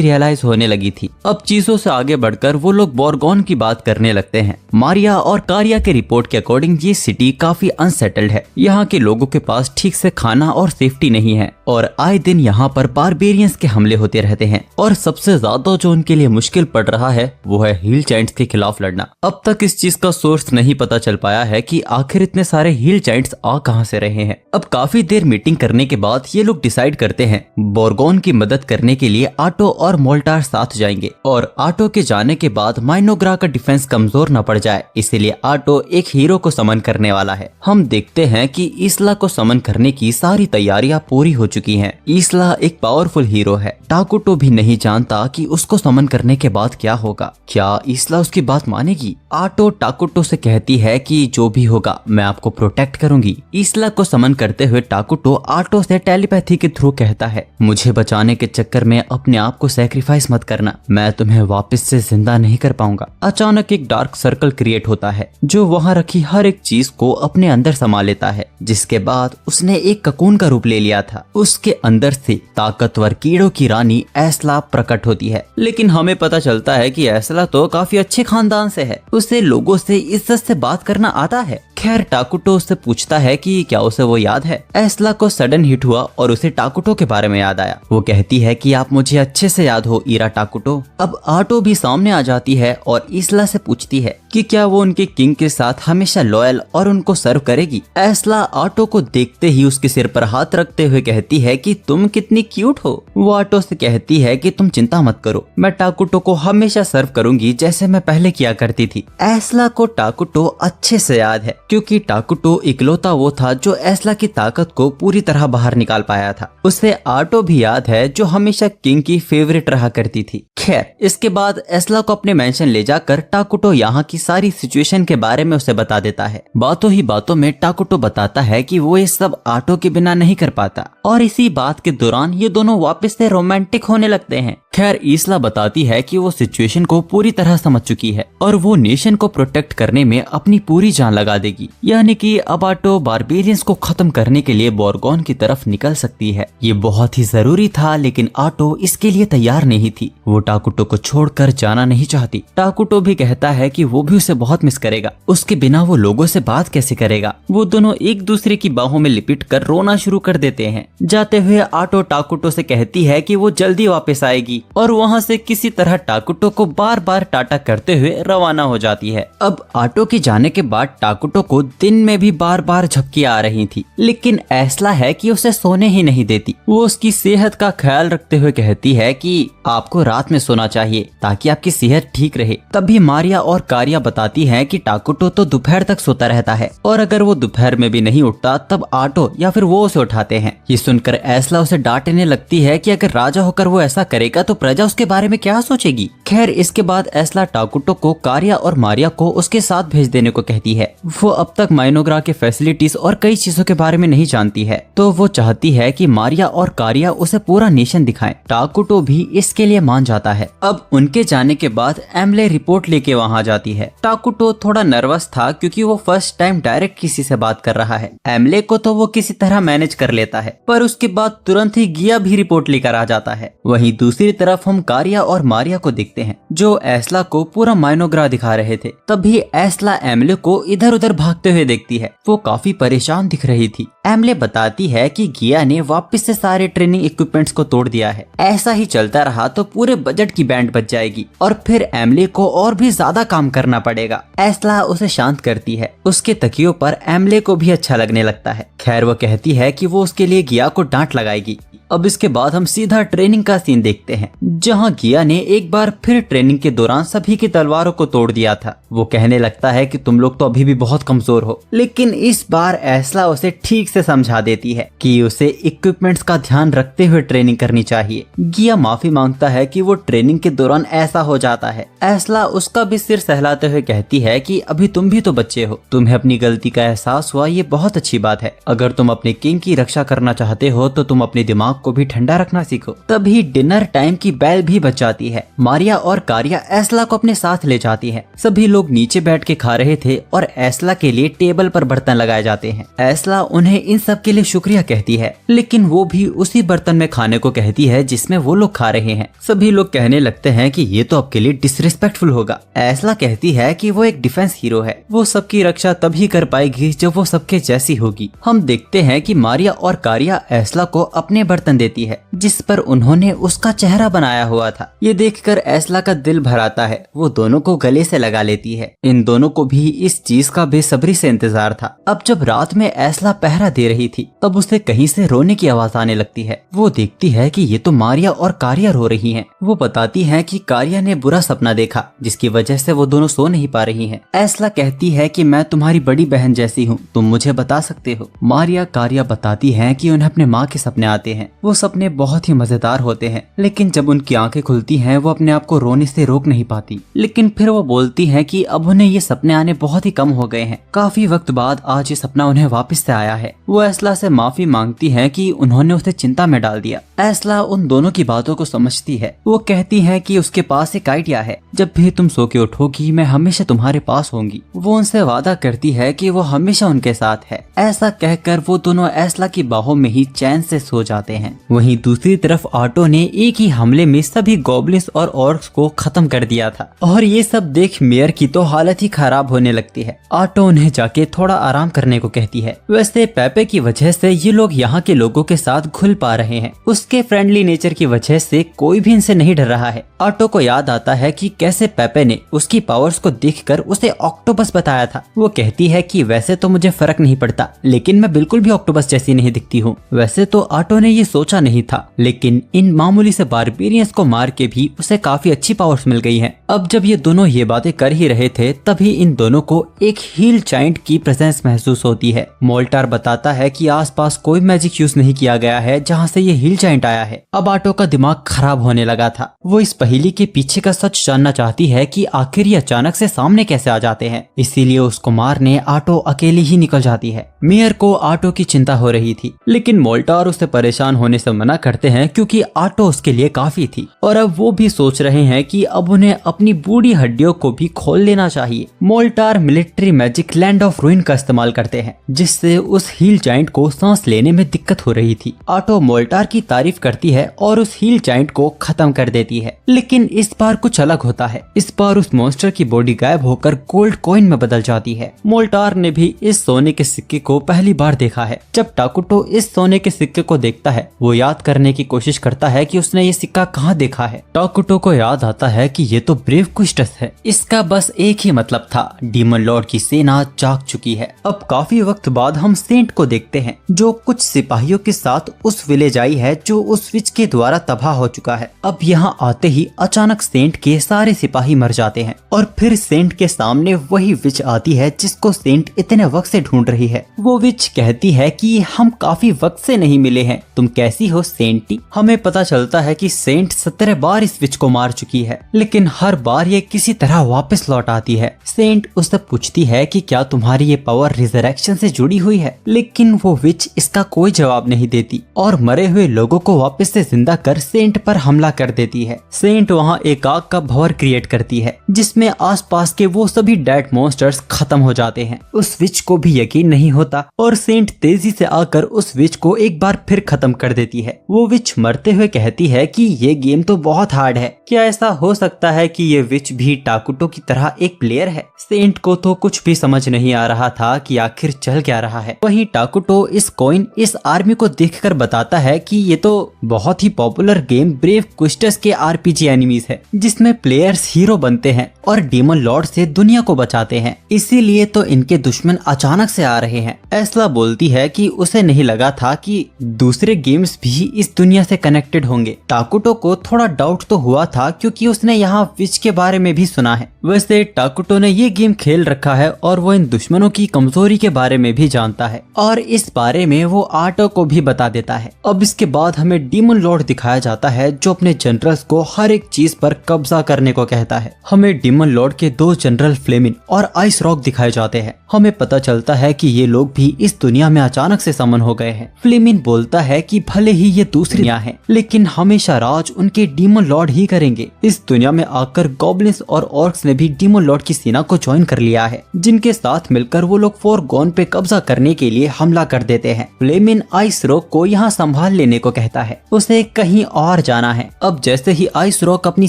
रियलाइज होने लगी थी। अब चीजों से आगे बढ़कर वो लोग बोरगॉन की बात करने लगते हैं। मारिया और कारिया के रिपोर्ट के अकॉर्डिंग ये सिटी काफी अनसेटल्ड है। यहाँ के लोगों के पास ठीक से खाना और सेफ्टी नहीं है और आए दिन यहाँ पर बारबेरियंस के हमले होते रहते हैं। और सबसे ज्यादा जो उनके लिए मुश्किल पड़ रहा है वो है हील जायंट्स के खिलाफ लड़ना। अब तक इस चीज का सोर्स नहीं पता चल पाया है कि आखिर इतने सारे हील जायंट्स आ कहां से रहे हैं। अब काफी देर मीटिंग करने के बाद ये लोग डिसाइड करते हैं बोरगॉन की मदद करने के लिए आटो और मोल्टार साथ जाएंगे और आटो के जाने के बाद माइनोग्रा का डिफेंस कमजोर न पड़ जाए, इसीलिए आटो एक हीरो को समन करने वाला है। हम देखते हैं कि ईस्ला को समन करने की सारी तैयारियां पूरी हो चुकी हैं। ईस्ला एक पावरफुल हीरो है। टाकुटो भी नहीं जानता कि उसको समन करने के बाद क्या होगा। क्या ईस्ला उसकी बात मानेगी? आटो टाकुटो से कहती है कि जो भी होगा मैं आपको प्रोटेक्ट करूंगी। ईस्ला को समन करते हुए टाकुटो आटो से टेलीपैथी के थ्रू कहता है, मुझे बचाने के चक्कर में अपने आप को सैक्रिफाइस मत करना, मैं तुम्हें वापस से जिंदा नहीं कर पाऊंगा। अचानक एक डार्क सर्कल क्रिएट होता है जो वहाँ रखी हर एक चीज को अपने अंदर समा लेता है, जिसके बाद उसने एक ककून का रूप ले लिया था। उसके अंदर से ताकतवर कीड़ों की रानी एस्ला प्रकट होती है। लेकिन हमें पता चलता है कि एस्ला तो काफी अच्छे खानदान से है, उसे लोगों से इज्जत से बात करना आता है। खैर टाकुटो उससे पूछता है कि क्या उसे वो याद है। एस्ला को सडन हिट हुआ और उसे टाकुटो के बारे में याद आया। वो कहती है कि आप मुझे अच्छे से याद हो ईरा टाकुटो। अब आटो भी सामने आ जाती है और ईस्ला से पूछती है कि क्या वो उनके किंग के साथ हमेशा लॉयल और उनको सर्व करेगी। एस्ला आटो को देखते ही उसके सिर पर हाथ रखते हुए कहती है कि तुम कितनी क्यूट हो। वो आटो से कहती है कि तुम चिंता मत करो, मैं टाकुटो को हमेशा सर्व करूंगी जैसे मैं पहले किया करती थी। एस्ला को टाकुटो अच्छे से याद है क्योंकि टाकुटो इकलौता वो था जो एस्ला की ताकत को पूरी तरह बाहर निकाल पाया था। उसे आटो भी याद है जो हमेशा किंग की फेवरेट रहा करती थी। खैर इसके बाद एस्ला को अपने मेंशन ले जाकर टाकुटो यहाँ की सारी सिचुएशन के बारे में उसे बता देता है। बातों ही बातों में टाकुटो बताता है कि वो ये सब आटो के बिना नहीं कर पाता और इसी बात के दौरान ये दोनों वापस से रोमांटिक होने लगते हैं। खैर ईस्ला बताती है कि वो सिचुएशन को पूरी तरह समझ चुकी है और वो नेशन को प्रोटेक्ट करने में अपनी पूरी जान लगा देगी, यानी कि अब आटो बारबेरियंस को खत्म करने के लिए बोरगॉन की तरफ निकल सकती है। ये बहुत ही जरूरी था लेकिन आटो इसके लिए तैयार नहीं थी। वो टाकुटो को छोड़कर जाना नहीं चाहती। टाकुटो भी कहता है कि वो भी उसे बहुत मिस करेगा, उसके बिना वो लोगों से बात कैसे करेगा। वो दोनों एक दूसरे की बाहों में लिपट कर रोना शुरू कर देते हैं। जाते हुए आटो टाकुटो से कहती है कि वो जल्दी वापस आएगी और वहाँ से किसी तरह टाकुटो को बार बार टाटा करते हुए रवाना हो जाती है। अब आटो के जाने के बाद टाकुटो को दिन में भी बार बार झपकियां आ रही थी, लेकिन ऐसा है कि उसे सोने ही नहीं देती। वो उसकी सेहत का ख्याल रखते हुए कहती है कि आपको रात में सोना चाहिए ताकि आपकी सेहत ठीक रहे। तभी मारिया और कारिया बताती हैं कि टाकुटो तो दोपहर तक सोता रहता है और अगर वो दोपहर में भी नहीं उठता तब आटो या फिर वो उसे उठाते हैं। ये सुनकर एस्ला उसे डांटने लगती है कि अगर राजा होकर वो ऐसा करेगा तो प्रजा उसके बारे में क्या सोचेगी। खैर इसके बाद एस्ला टाकुटो को कारिया और मारिया को उसके साथ भेज देने को कहती है। वो अब तक माइनोग्रा के फैसिलिटीज और कई चीजों के बारे में नहीं जानती है, तो वो चाहती है कि मारिया और कारिया उसे पूरा नेशन दिखाएं। टाकुटो भी इसके लिए मान जाता है। अब उनके जाने के बाद एमले रिपोर्ट लेके वहाँ जाती है। टाकुटो थोड़ा नर्वस था क्योंकि वो फर्स्ट टाइम डायरेक्ट किसी से बात कर रहा है। एमले को तो वो किसी तरह मैनेज कर लेता है, पर उसके बाद तुरंत ही गिया भी रिपोर्ट लेकर आ जाता है। वहीं दूसरी तरफ हम कारिया और मारिया को देखते देखते हैं जो एस्ला को पूरा माइनोग्रा दिखा रहे थे। तभी एस्ला एमले को इधर उधर भागते हुए देखती है। वो काफी परेशान दिख रही थी। एमले बताती है कि गिया ने वापस से सारे ट्रेनिंग इक्विपमेंट्स को तोड़ दिया है। ऐसा ही चलता रहा तो पूरे बजट की बैंड बच जाएगी और फिर एमले को और भी ज्यादा काम करना पड़ेगा। एस्ला उसे शांत करती है। उसके तकियों पर एमले को भी अच्छा लगने लगता है। खैर वो कहती है कि वो उसके लिए गिया को डांट लगाएगी। अब इसके बाद हम सीधा ट्रेनिंग का सीन देखते हैं जहां गिया ने एक बार फिर ट्रेनिंग के दौरान सभी की तलवारों को तोड़ दिया था। वो कहने लगता है कि तुम लोग तो अभी भी बहुत कमजोर हो, लेकिन इस बार एस्ला उसे ठीक से समझा देती है कि उसे इक्विपमेंट्स का ध्यान रखते हुए ट्रेनिंग करनी चाहिए। गिया माफी मांगता है कि वो ट्रेनिंग के दौरान ऐसा हो जाता है। एस्ला उसका भी सिर सहलाते हुए कहती है कि अभी तुम भी तो बच्चे हो, तुम्हें अपनी गलती का एहसास हुआ, ये बहुत अच्छी बात है। अगर तुम अपने किंग की रक्षा करना चाहते हो तो तुम अपने दिमाग को भी ठंडा रखना सीखो। तभी डिनर टाइम की बेल भी बज जाती है। मारिया और कारिया एस्ला को अपने साथ ले जाती है। सभी लोग नीचे बैठ के खा रहे थे और एस्ला के लिए टेबल पर बर्तन लगाए जाते हैं। एस्ला उन्हें इन सब के लिए शुक्रिया कहती है, लेकिन वो भी उसी बर्तन में खाने को कहती है जिसमें वो लोग खा रहे हैं। सभी लोग कहने लगते हैं कि ये तो आपके लिए डिसरिस्पेक्टफुल होगा। एस्ला कहती है कि वो एक डिफेंस हीरो है, वो सबकी रक्षा तभी कर पाएगी जब वो सबके जैसी होगी। हम देखते हैं कि मारिया और कारिया एस्ला को अपने बर्तन देती है जिस पर उन्होंने उसका चेहरा बनाया हुआ था। ये देखकर एस्ला का दिल भर आता है। वो दोनों को गले से लगा लेती है। इन दोनों को भी इस चीज का बेसब्री से इंतजार था। अब जब रात में एस्ला पहरा दे रही थी तब उसे कहीं से रोने की आवाज आने लगती है। वो देखती है कि ये तो मारिया और कारिया रो रही हैं। वो बताती है कि कारिया ने बुरा सपना देखा जिसकी वजह से वो दोनों सो नहीं पा रही हैं। एस्ला कहती है कि मैं तुम्हारी बड़ी बहन जैसी हूँ, तुम मुझे बता सकते हो। मारिया कारिया बताती है कि उन्हें अपने माँ के सपने आते हैं। वो सपने बहुत ही मजेदार होते हैं, लेकिन जब उनकी आंखें खुलती हैं वो अपने आप को रोने से रोक नहीं पाती। लेकिन फिर वो बोलती हैं कि अब उन्हें ये सपने आने बहुत ही कम हो गए हैं। काफी वक्त बाद आज ये सपना उन्हें वापस से आया है। वो एस्ला से माफी मांगती हैं कि उन्होंने उसे चिंता में डाल दिया। एस्ला उन दोनों की बातों को समझती है। वो कहती है कि उसके पास एक आइडिया है, जब भी तुम सो के उठोगी मैं हमेशा तुम्हारे पास होंगी। वो उनसे वादा करती है कि वो हमेशा उनके साथ है। ऐसा कहकर वो दोनों एस्ला की बाहों में ही चैन से सो जाते हैं। वहीं दूसरी तरफ आटो ने एक ही हमले में सभी गॉब्लिन्स और ऑर्क्स को खत्म कर दिया था और ये सब देख मेयर की तो हालत ही खराब होने लगती है। आटो उन्हें जाके थोड़ा आराम करने को कहती है। वैसे पेपे की वजह से ये लोग यहाँ के लोगों के साथ घुल पा रहे हैं। उसके फ्रेंडली नेचर की वजह से कोई भी इनसे नहीं डर रहा है। आटो को याद आता है कि कैसे पेपे ने उसकी पावर्स को देखकर उसे ऑक्टोपस बताया था। वो कहती है कि वैसे तो मुझे फर्क नहीं पड़ता, लेकिन मैं बिल्कुल भी ऑक्टोपस जैसी नहीं दिखती हूँ। वैसे तो आटो ने ये सोचा नहीं था, लेकिन इन मामूली से बारबेरियंस को मार के भी उसे काफी अच्छी पावर्स मिल गई हैं। अब जब ये दोनों ये बातें कर ही रहे थे तभी इन दोनों को एक हील जाइंट की प्रेजेंस महसूस होती है। मोल्टार बताता है कि आसपास कोई मैजिक यूज नहीं किया गया है जहाँ से ये हील जाइंट आया है। अब आटो का दिमाग खराब होने लगा था। वो इस पहेली के पीछे का सच जानना चाहती है कि आखिर ये अचानक से सामने कैसे आ जाते हैं। इसीलिए उसको मारने आटो अकेली ही निकल जाती है। मेयर को आटो की चिंता हो रही थी, लेकिन मोल्टार उसे परेशान होने से मना करते हैं क्योंकि आटो उसके लिए काफी थी और अब वो भी सोच रहे हैं कि अब उन्हें अपनी बूढ़ी हड्डियों को भी खोल लेना चाहिए। मोल्टार military magic land of ruin का इस्तेमाल करते हैं जिससे उस हील जाइंट को सांस लेने में दिक्कत हो रही थी। आटो मोल्टार की तारीफ करती है और उस हील जाइंट को खत्म कर देती है, लेकिन इस बार कुछ अलग होता है। इस बार उस मॉन्स्टर की बॉडी गायब होकर गोल्ड कॉइन में बदल जाती है। मोल्टार ने भी इस सोने के सिक्के को पहली बार देखा है। जब टाकुटो इस सोने के सिक्के को देखता है वो याद करने की कोशिश करता है कि उसने ये सिक्का कहाँ देखा है। टाकुटो को याद आता है कि ये तो ब्रेव क्विस्टस है। इसका बस एक ही मतलब था, डीमन लॉर्ड की सेना जाग चुकी है। अब काफी वक्त बाद हम सेंट को देखते हैं जो कुछ सिपाहियों के साथ उस विलेज आई है जो उस विच के द्वारा तबाह हो चुका है। अब यहाँ आते ही अचानक सेंट के सारे सिपाही मर जाते हैं और फिर सेंट के सामने वही विच आती है जिसको सेंट इतने वक्त से ढूंढ रही है। वो विच कहती है कि हम काफी वक्त से नहीं मिले हैं, तुम कैसी हो सेंटी। हमें पता चलता है कि सेंट 17 बार इस विच को मार चुकी है, लेकिन हर बार ये किसी तरह वापस लौट आती है। सेंट उससे पूछती है कि क्या तुम्हारी ये पावर रिजरेक्शन से जुड़ी हुई है, लेकिन वो विच इसका कोई जवाब नहीं देती और मरे हुए लोगों को वापस से जिंदा कर सेंट पर हमला कर देती है। सेंट वहाँ एक आग का भंवर क्रिएट करती है जिसमें आसपास के वो सभी डेड मॉन्स्टर्स खत्म हो जाते हैं। उस विच को भी यकीन नहीं होता और सेंट तेजी से आकर उस विच को एक बार फिर खत्म कर देती है। वो विच मरते हुए कहती है कि ये गेम तो बहुत हार्ड है, क्या ऐसा हो सकता है कि ये विच भी टाकुटो की तरह एक प्लेयर है? सेंट को तो कुछ भी समझ नहीं आ रहा था कि आखिर चल क्या रहा है। वहीं टाकुटो इस कॉइन इस आर्मी को देखकर बताता है कि ये तो बहुत ही पॉपुलर गेम ब्रेव क्विस्टस के आरपीजी एनिमीज है, जिसमें प्लेयर्स हीरो बनते हैं और डीमन लॉर्ड से दुनिया को बचाते हैं, इसीलिए तो इनके दुश्मन अचानक से आ रहे हैं। एस्ला बोलती है कि उसे नहीं लगा था कि दूसरे गेम्स भी इस दुनिया से कनेक्टेड होंगे। टाकुटो को थोड़ा डाउट तो हुआ था क्योंकि उसने यहाँ विच के बारे में भी सुना है। वैसे टाकुटो ने ये गेम खेल रखा है और वो इन दुश्मनों की कमजोरी के बारे में भी जानता है और इस बारे में वो आटो को भी बता देता है। अब इसके बाद हमें डीमन लॉर्ड दिखाया जाता है जो अपने जनरल्स को हर एक चीज पर कब्जा करने को कहता है। हमें डीमन लॉर्ड के 2 जनरल फ्लेमिन और आइस रॉक दिखाए जाते हैं। हमें पता चलता है कि ये लोग भी इस दुनिया में अचानक से समन हो गए हैं। फ्लेमिन बोलता है कि भले ही ये दूसरी दुनिया है, लेकिन हमेशा राज उनके डीमन लॉर्ड ही करेंगे। इस दुनिया में आकर गॉब्लिन्स और ऑर्क्स ने भी डीमन लॉर्ड की सेना को ज्वाइन कर लिया है, जिनके साथ मिलकर वो लोग फोरगॉन पे कब्जा करने के लिए हमला कर देते हैं। फ्लेमिन आइस रॉक को यहाँ संभाल लेने को कहता है, उसे कहीं और जाना है। अब जैसे ही आइस रॉक अपनी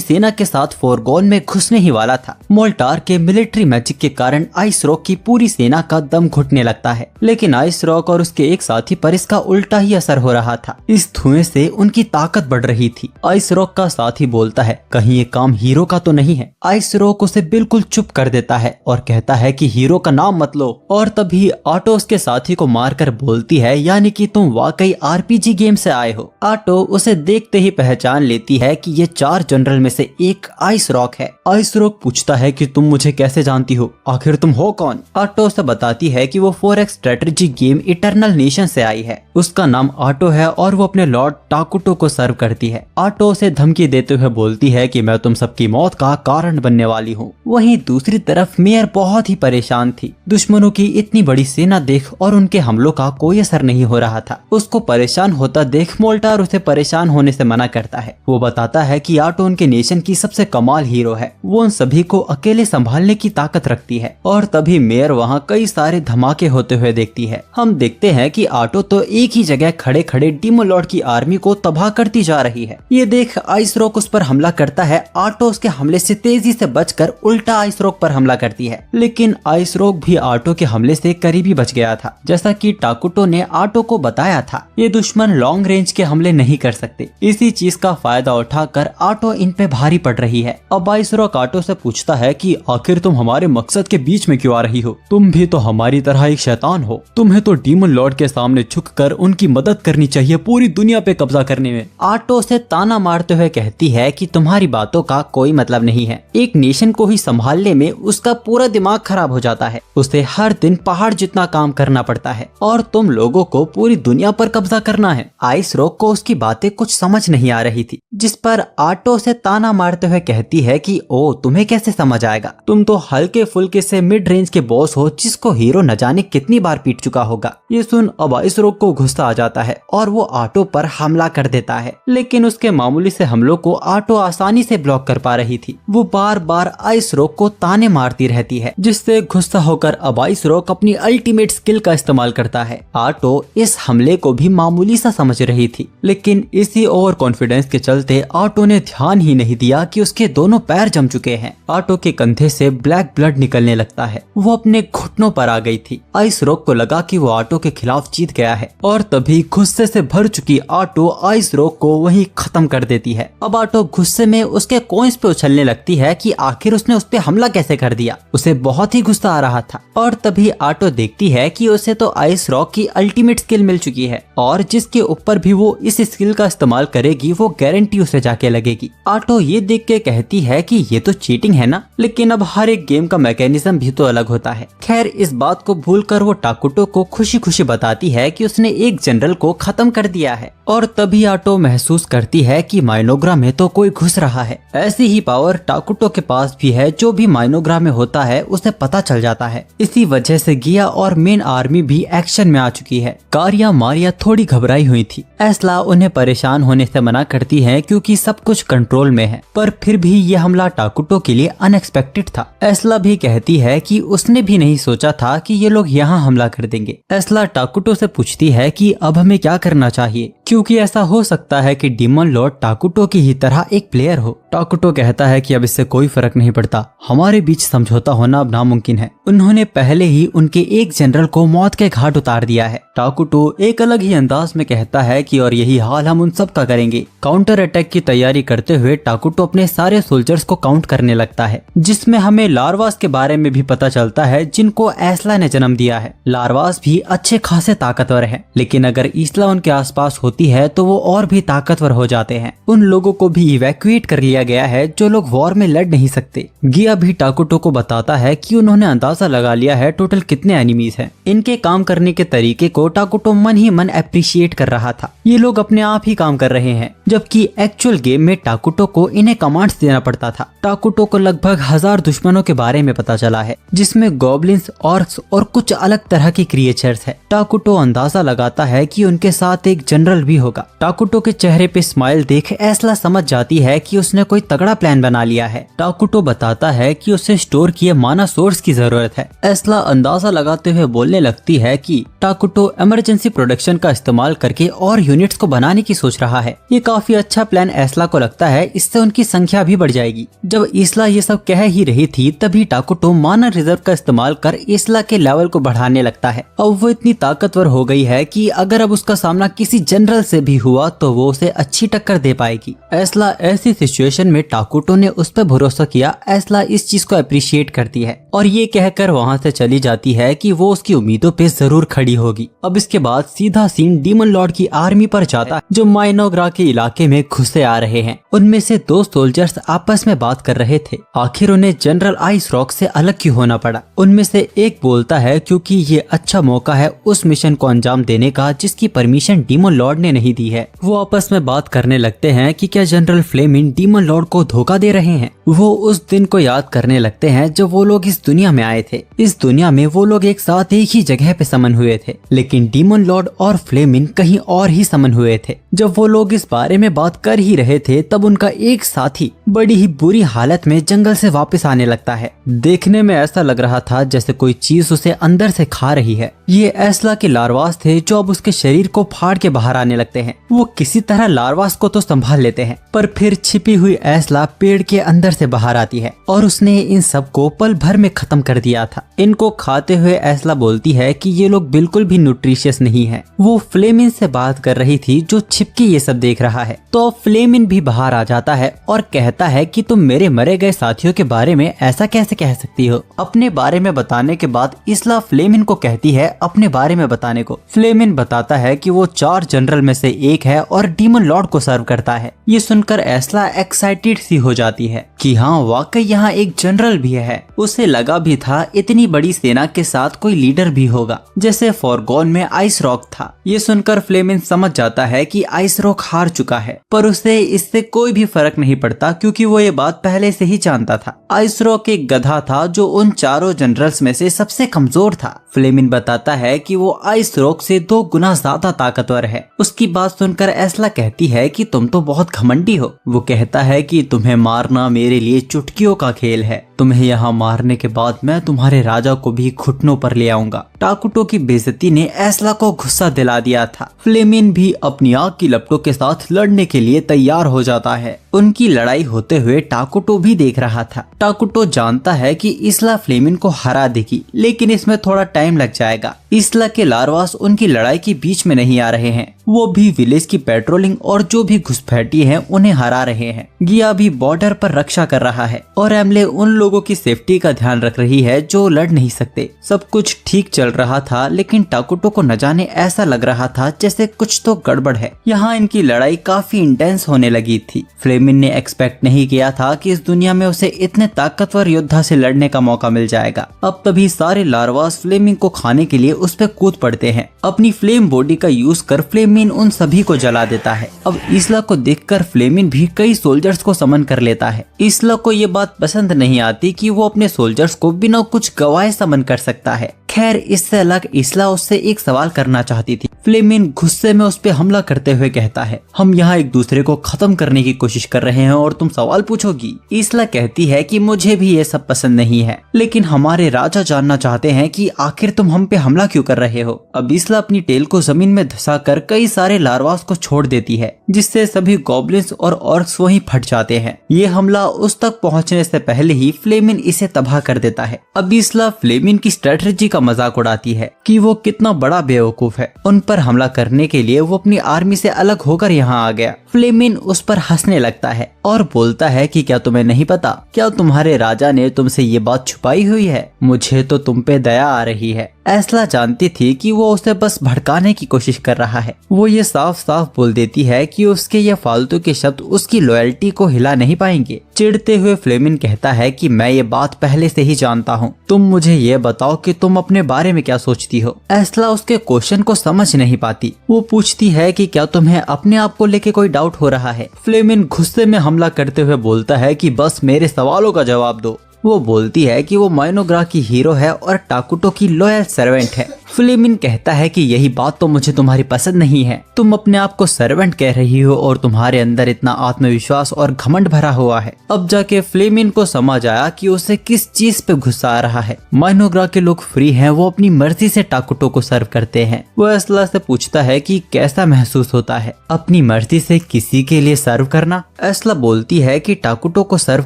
सेना के साथ फोरगॉन में घुसने ही वाला था, मोल्टार के मिलिट्री मैजिक के कारण आइस रॉक की पूरी सेना का दम घुटने लगता है, लेकिन आइस रॉक और उसके एक साथी पर इसका उल्टा ही असर हो रहा था। इस धुएं से उनकी ताकत बढ़ रही थी। आइस रॉक का साथी बोलता है, कहीं ये काम हीरो का तो नहीं है? आइस रॉक उसे बिल्कुल चुप कर देता है और कहता है कि हीरो का नाम मत लो। और तभी आटो उसके साथी को मारकर बोलती है, यानी कि तुम वाकई आरपीजी गेम से आए हो। आटो उसे देखते ही पहचान लेती है कि ये 4 जनरल में से एक आइस रॉक है। आइस रॉक पूछता है कि तुम मुझे कैसे जानती हो, आखिर तुम हो कौन? आटो उसे बताती है कि वो 4X strategy game eternal nation से आई है। उसका नाम आटो है और वो अपने लॉर्ड टाकुटो को सर्व करती है। आटो उसे धमकी देते हुए बोलती है कि मैं तुम सबकी मौत का कारण बनने वाली हूँ। वहीं दूसरी तरफ मेयर बहुत ही परेशान थी। दुश्मनों की इतनी बड़ी सेना देख और उनके हमलों का कोई असर नहीं हो रहा था। उसको परेशान होता देख मोल्टार उसे परेशान होने से मना करता है। वो बताता है कि आटो उनके नेशन की सबसे कमाल हीरो है, वो उन सभी को अकेले संभालने की ताकत रखती है। और तभी मेयर वहाँ कई सारे धमाके होते हुए देखती है। हम देखते हैं कि आटो तो एक ही जगह खड़े खड़े डीमन लॉर्ड की आर्मी को तबाह करती जा रही है। ये देख आइस रॉक उस पर हमला करता है। आटो उसके हमले से तेजी से बचकर उल्टा आइस रॉक पर हमला करती है, लेकिन आइस रॉक भी आटो के हमले से करीबी बच गया था। जैसा कि टाकुटो ने आटो को बताया था, ये दुश्मन लॉन्ग रेंज के हमले नहीं कर सकते। इसी चीज का फायदा उठाकर आटो इन पे भारी पड़ रही है। अब आइस रॉक आटो से पूछता है कि आखिर तुम हमारे मकसद के बीच में क्यों आ रही हो? तुम भी तो हमारी तरह एक शैतान हो। तुम्हें तो डीमन लॉर्ड के सामने झुककर उनकी मदद करनी चाहिए पूरी दुनिया पे कब्जा करने में। आटो से ताना मारते हुए कहती है कि तुम्हारी बातों का कोई मतलब नहीं है। एक नेशन को ही संभालने में उसका पूरा दिमाग खराब हो जाता है। उसे हर दिन पहाड़ जितना काम करना पड़ता है और तुम लोगों को पूरी दुनिया पर कब्जा करना है। आइस रॉक को उसकी बातें कुछ समझ नहीं आ रही थी, जिस पर आटो से ताना मारते हुए कहती है कि ओ तुम्हें कैसे समझ आएगा, तुम तो हल्के फुल्के से मिड रेंज के बॉस हो जिसको हीरो न जाने कितनी बार पीट चुका होगा। ये सुन अब आइस रॉक को गुस्सा आ जाता है और वो आटो पर हमला कर देता है, लेकिन उसके मामूली से हमलों को आटो आसानी से ब्लॉक कर पा रही थी। वो बार बार आइस रॉक को ताने मारती रहती है, जिससे गुस्सा होकर अब आइस रॉक अपनी अल्टीमेट स्किल का इस्तेमाल करता है। आटो इस हमले को भी मामूली सा समझ रही थी, लेकिन इसी ओवर कॉन्फिडेंस के चलते आटो ने ध्यान ही नहीं दिया कि उसके दोनों पैर जम चुके हैं। आटो के कंधे से ब्लैक ब्लड निकलने लगता है। वो अपने घुटनों पर आ गई थी। आइस रॉक को लगा कि वो आटो के खिलाफ जीत गया है और तभी गुस्से से भर चुकी आटो आइस रॉक को वहीं खत्म कर देती है। अब आटो गुस्से में उसके कॉइन्स पे उछलने लगती है कि आखिर उसने उस पे हमला कैसे कर दिया। उसे बहुत ही गुस्सा आ रहा था और तभी आटो देखती है कि उसे तो आइस रॉक की अल्टीमेट स्किल मिल चुकी है और जिसके ऊपर भी वो इस स्किल का इस्तेमाल करेगी वो गारंटी उसे जाके लगेगी। आटो ये देख के कहती है कि ये तो चीटिंग है ना, लेकिन अब हर एक गेम का मैकेनिज्म भी तो अलग होता है। खैर इस बात को भूलकर वो टाकुटो को खुशी खुशी बताती है कि उसने एक जनरल को खत्म कर दिया है और तभी आटो महसूस करती है कि माइनोग्रा में तो कोई घुस रहा है। ऐसी ही पावर टाकुटो के पास भी है, जो भी माइनोग्रा में होता है उसे पता चल जाता है। इसी वजह से गिया और मेन आर्मी भी एक्शन में आ चुकी है। कारिया मारिया थोड़ी घबराई हुई थी। एस्ला उन्हें परेशान होने से मना करती है क्योंकि सब कुछ कंट्रोल में है, पर फिर भी ये हमला टाकुटो के लिए अनएक्सपेक्टेड था। एस्ला भी कहती है कि उसने भी नहीं नहीं सोचा था कि ये लोग यहाँ हमला कर देंगे। एस्ला टाकुटो से पूछती है कि अब हमें क्या करना चाहिए, क्योंकि ऐसा हो सकता है कि डीमन लॉर्ड टाकुटो की ही तरह एक प्लेयर हो। टाकुटो कहता है कि अब इससे कोई फर्क नहीं पड़ता, हमारे बीच समझौता होना अब नामुमकिन है। उन्होंने पहले ही उनके एक जनरल को मौत के घाट उतार दिया है। टाकुटो एक अलग ही अंदाज में कहता है कि और यही हाल हम उन सब का करेंगे। काउंटर अटैक की तैयारी करते हुए टाकुटो अपने सारे सोल्जर्स को काउंट करने लगता है, जिसमें हमें लार्वास के बारे में भी पता चलता है जिनको एस्ला ने जन्म दिया है। लार्वास भी अच्छे खासे ताकतवर हैं, लेकिन अगर ईस्ला उनके आसपास होती है तो वो और भी ताकतवर हो जाते हैं। उन लोगों को भी इवैक्यूएट कर लिया गया है जो लोग वॉर में लड़ नहीं सकते। गिया भी टाकुटो को बताता है कि उन्होंने अंदाजा लगा लिया है टोटल कितने एनिमीज हैं। इनके काम करने के तरीके को टाकुटो मन ही मन अप्रिशिएट कर रहा था। ये लोग अपने आप ही काम कर रहे हैं, जबकि एक्चुअल गेम में टाकुटो को इन्हें कमांड्स देना पड़ता था। टाकुटो को लगभग 1000 दुश्मनों के बारे में पता चला है, जिसमें गॉब्लिन्स, ऑर्क्स और कुछ अलग तरह की क्रिएचर्स है। टाकुटो अंदाजा लगाता है कि उनके साथ एक जनरल भी होगा। टाकुटो के चेहरे पे स्माइल देख एस्ला समझ जाती है कि उसने कोई तगड़ा प्लान बना लिया है। टाकुटो बताता है कि उसे स्टोर किए माना सोर्स की जरूरत है। एस्ला अंदाजा लगाते हुए बोलने लगती है कि टाकुटो इमरजेंसी प्रोडक्शन का इस्तेमाल करके और यूनिट्स को बनाने की सोच रहा है। ये काफी अच्छा प्लान एस्ला को लगता है, इससे उनकी संख्या भी बढ़ जाएगी। जब ईस्ला ये सब कह ही रही थी तभी टाकुटो माना रिजर्व का इस्तेमाल कर ईस्ला के लेवल को बढ़ाने लगता है। अब वो इतनी ताकतवर हो गई है कि अगर अब उसका सामना किसी जनरल से भी हुआ तो वो उसे अच्छी टक्कर दे पाएगी। एस्ला ऐसी सिचुएशन में टाकुटो ने उस पर भरोसा किया। एस्ला इस चीज को अप्रिशिएट करती है और ये कहकर वहाँ से चली जाती है कि वो उसकी उम्मीदों पे जरूर खड़ी होगी। अब इसके बाद सीधा सीन डीमन लॉर्ड की आर्मी पर जाता है, जो माइनोग्रा के इलाके में घुसे आ रहे हैं। उनमें से 2 सोल्जर्स आपस में बात कर रहे थे। आखिर उन्हें जनरल आइस रॉक से अलग क्यों होना पड़ा? उनमें से एक बोलता है क्योंकि ये अच्छा मौका है उस मिशन को अंजाम देने का जिसकी परमिशन डीमन लॉर्ड ने नहीं दी है। वो आपस में बात करने लगते हैं कि क्या जनरल फ्लेमिन डीमन लॉर्ड को धोखा दे रहे हैं। वो उस दिन को याद करने लगते हैं जब वो लोग इस दुनिया में आए थे। इस दुनिया में वो लोग एक साथ एक ही जगह पे समन हुए थे, लेकिन डीमन लॉर्ड और फ्लेमिन कहीं और ही समन हुए थे। जब वो लोग इस बारे में बात कर ही रहे थे तब उनका एक साथी बड़ी ही बुरी हालत में जंगल से वापस आने लगता है। देखने में ऐसा लग रहा था जैसे कोई चीज उसे अंदर से खा रही है। ये एस्ला के लार्वास थे जो अब उसके शरीर को फाड़ के बाहर आने लगते हैं। वो किसी तरह लार्वास को तो संभाल लेते हैं, पर फिर छिपी हुई एस्ला पेड़ के अंदर से बाहर आती है और उसने इन सब को पल भर में खत्म कर दिया था। इनको खाते हुए एस्ला बोलती है कि ये लोग बिल्कुल भी न्यूट्रिशियस नहीं है। वो फ्लेमिन से बात कर रही थी जो छिपके ये सब देख रहा है। तो फ्लेमिन भी बाहर आ जाता है और कहता है कि तुम मेरे मरे गए साथियों के बारे में ऐसा कैसे कह सकती हो। अपने बारे में बताने के बाद इसला फ्लेमिन को कहती है अपने बारे में बताने को। फ्लेमिन बताता है कि वो 4 जनरल में से एक है और डीमन लॉर्ड को सर्व करता है। ये सुनकर एस्ला एक्साइटेड सी हो जाती है कि हाँ वाकई यहाँ एक जनरल भी है। उसे लगा भी था इतनी बड़ी सेना के साथ कोई लीडर भी होगा, जैसे फॉरगॉन में आइस रॉक था। ये सुनकर फ्लेमिन समझ जाता है कि आइस रॉक हार चुका है, पर उसे इससे कोई भी फर्क नहीं पड़ता क्योंकि वो ये बात पहले से ही जानता था। आइस रॉक एक गधा था जो उन 4 जनरल्स में से सबसे कमजोर था। फ्लेमिन बताता है कि वो आइस रॉक से 2 गुना ज्यादा ताकतवर है। उसकी बात सुनकर एस्ला कहती है कि तुम तो बहुत घमंडी हो। वो कहता है कि तुम्हें मारना मेरे लिए चुटकियों का खेल है। तुम्हें यहाँ मारने के बाद मैं तुम्हारे राजा को भी घुटनों पर ले आऊंगा। टाकुटो की बेइज्जती ने एस्ला को गुस्सा दिला दिया था। फ्लेमिन भी अपनी आग की लपटों के साथ लड़ने के लिए तैयार हो जाता है। उनकी लड़ाई होते हुए टाकुटो भी देख रहा था। टाकुटो जानता है कि इसला फ्लेमिन को हरा देगी, लेकिन इसमें थोड़ा टाइम लग जाएगा। इसला के लार्वास उनकी लड़ाई के बीच में नहीं आ रहे हैं। वो भी विलेज की पेट्रोलिंग और जो भी घुसपैठी हैं उन्हें हरा रहे हैं। गिया भी बॉर्डर पर रक्षा कर रहा है और एमले उन लोगों की सेफ्टी का ध्यान रख रही है जो लड़ नहीं सकते। सब कुछ ठीक चल रहा था, लेकिन टाकुटो को न जाने ऐसा लग रहा था जैसे कुछ तो गड़बड़ है। यहाँ इनकी लड़ाई काफी इंटेंस होने लगी थी। फ्लेमिन ने एक्सपेक्ट नहीं किया था कि इस दुनिया में उसे इतने ताकतवर योद्धा से लड़ने का मौका मिल जाएगा। अब तभी सारे लार्वास फ्लेमिन को खाने के लिए उस पर कूद पड़ते हैं। अपनी फ्लेम बॉडी का यूज कर फ्लेमिन उन सभी को जला देता है। अब इसला को देखकर फ्लेमिन भी कई सोल्जर्स को समन कर लेता है। इसला को ये बात पसंद नहीं आती कि वो अपने सोल्जर्स को बिना कुछ गवाए समन कर सकता है। खैर इससे अलग इसला उससे एक सवाल करना चाहती थी। फ्लेमिन गुस्से में उस पे हमला करते हुए कहता है, हम यहाँ एक दूसरे को खत्म करने की कोशिश कर रहे हैं और तुम सवाल पूछोगी। इसला कहती है कि मुझे भी ये सब पसंद नहीं है, लेकिन हमारे राजा जानना चाहते हैं कि आखिर तुम हम पे हमला क्यों कर रहे हो। अब इसला अपनी टेल को जमीन में धसा कर कई सारे लार्वास को छोड़ देती है, जिससे सभी गॉब्लिन्स और ऑर्क्स वहीं फट जाते हैं। ये हमला उस तक पहुंचने से पहले ही फ्लेमिन इसे तबाह कर देता है। अब इसला फ्लेमिन की स्ट्रेटजी का मजाक उड़ाती है कि वो कितना बड़ा बेवकूफ है, उन पर हमला करने के लिए वो अपनी आर्मी से अलग होकर यहाँ आ गया। फ्लेमिन उस पर हंसने लगता है और बोलता है कि क्या तुम्हें नहीं पता, क्या तुम्हारे राजा ने तुमसे ये बात छुपाई हुई है? मुझे तो तुम पे दया आ रही है। एस्ला जानती थी कि वो उसे बस भड़काने की कोशिश कर रहा है। वो ये साफ साफ बोल देती है कि उसके ये फालतू के शब्द उसकी लॉयल्टी को हिला नहीं पाएंगे। चिढ़ते हुए फ्लेमिन कहता है कि मैं ये बात पहले से ही जानता हूँ, तुम मुझे ये बताओ कि तुम अपने बारे में क्या सोचती हो। एस्ला उसके क्वेश्चन को समझ नहीं पाती। वो पूछती है कि क्या तुम्हें अपने आप को लेके कोई डाउट हो रहा है। फ्लेमिन गुस्से में हमला करते हुए बोलता है कि बस मेरे सवालों का जवाब दो। वो बोलती है कि वो माइनोग्रा की हीरो है और टाकुटो की लॉयल सर्वेंट है। फ्लेमिन कहता है कि यही बात तो मुझे तुम्हारी पसंद नहीं है। तुम अपने आप को सर्वेंट कह रही हो और तुम्हारे अंदर इतना आत्मविश्वास और घमंड भरा हुआ है। अब जाके फ्लेमिन को समझ आया कि उसे किस चीज पे गुस्सा आ रहा है। माइनोग्रा के लोग फ्री हैं, वो अपनी मर्जी से टाकुटो को सर्व करते हैं। वो एस्ला से पूछता है कि कैसा महसूस होता है अपनी मर्जी से किसी के लिए सर्व करना। एस्ला बोलती है कि टाकुटो को सर्व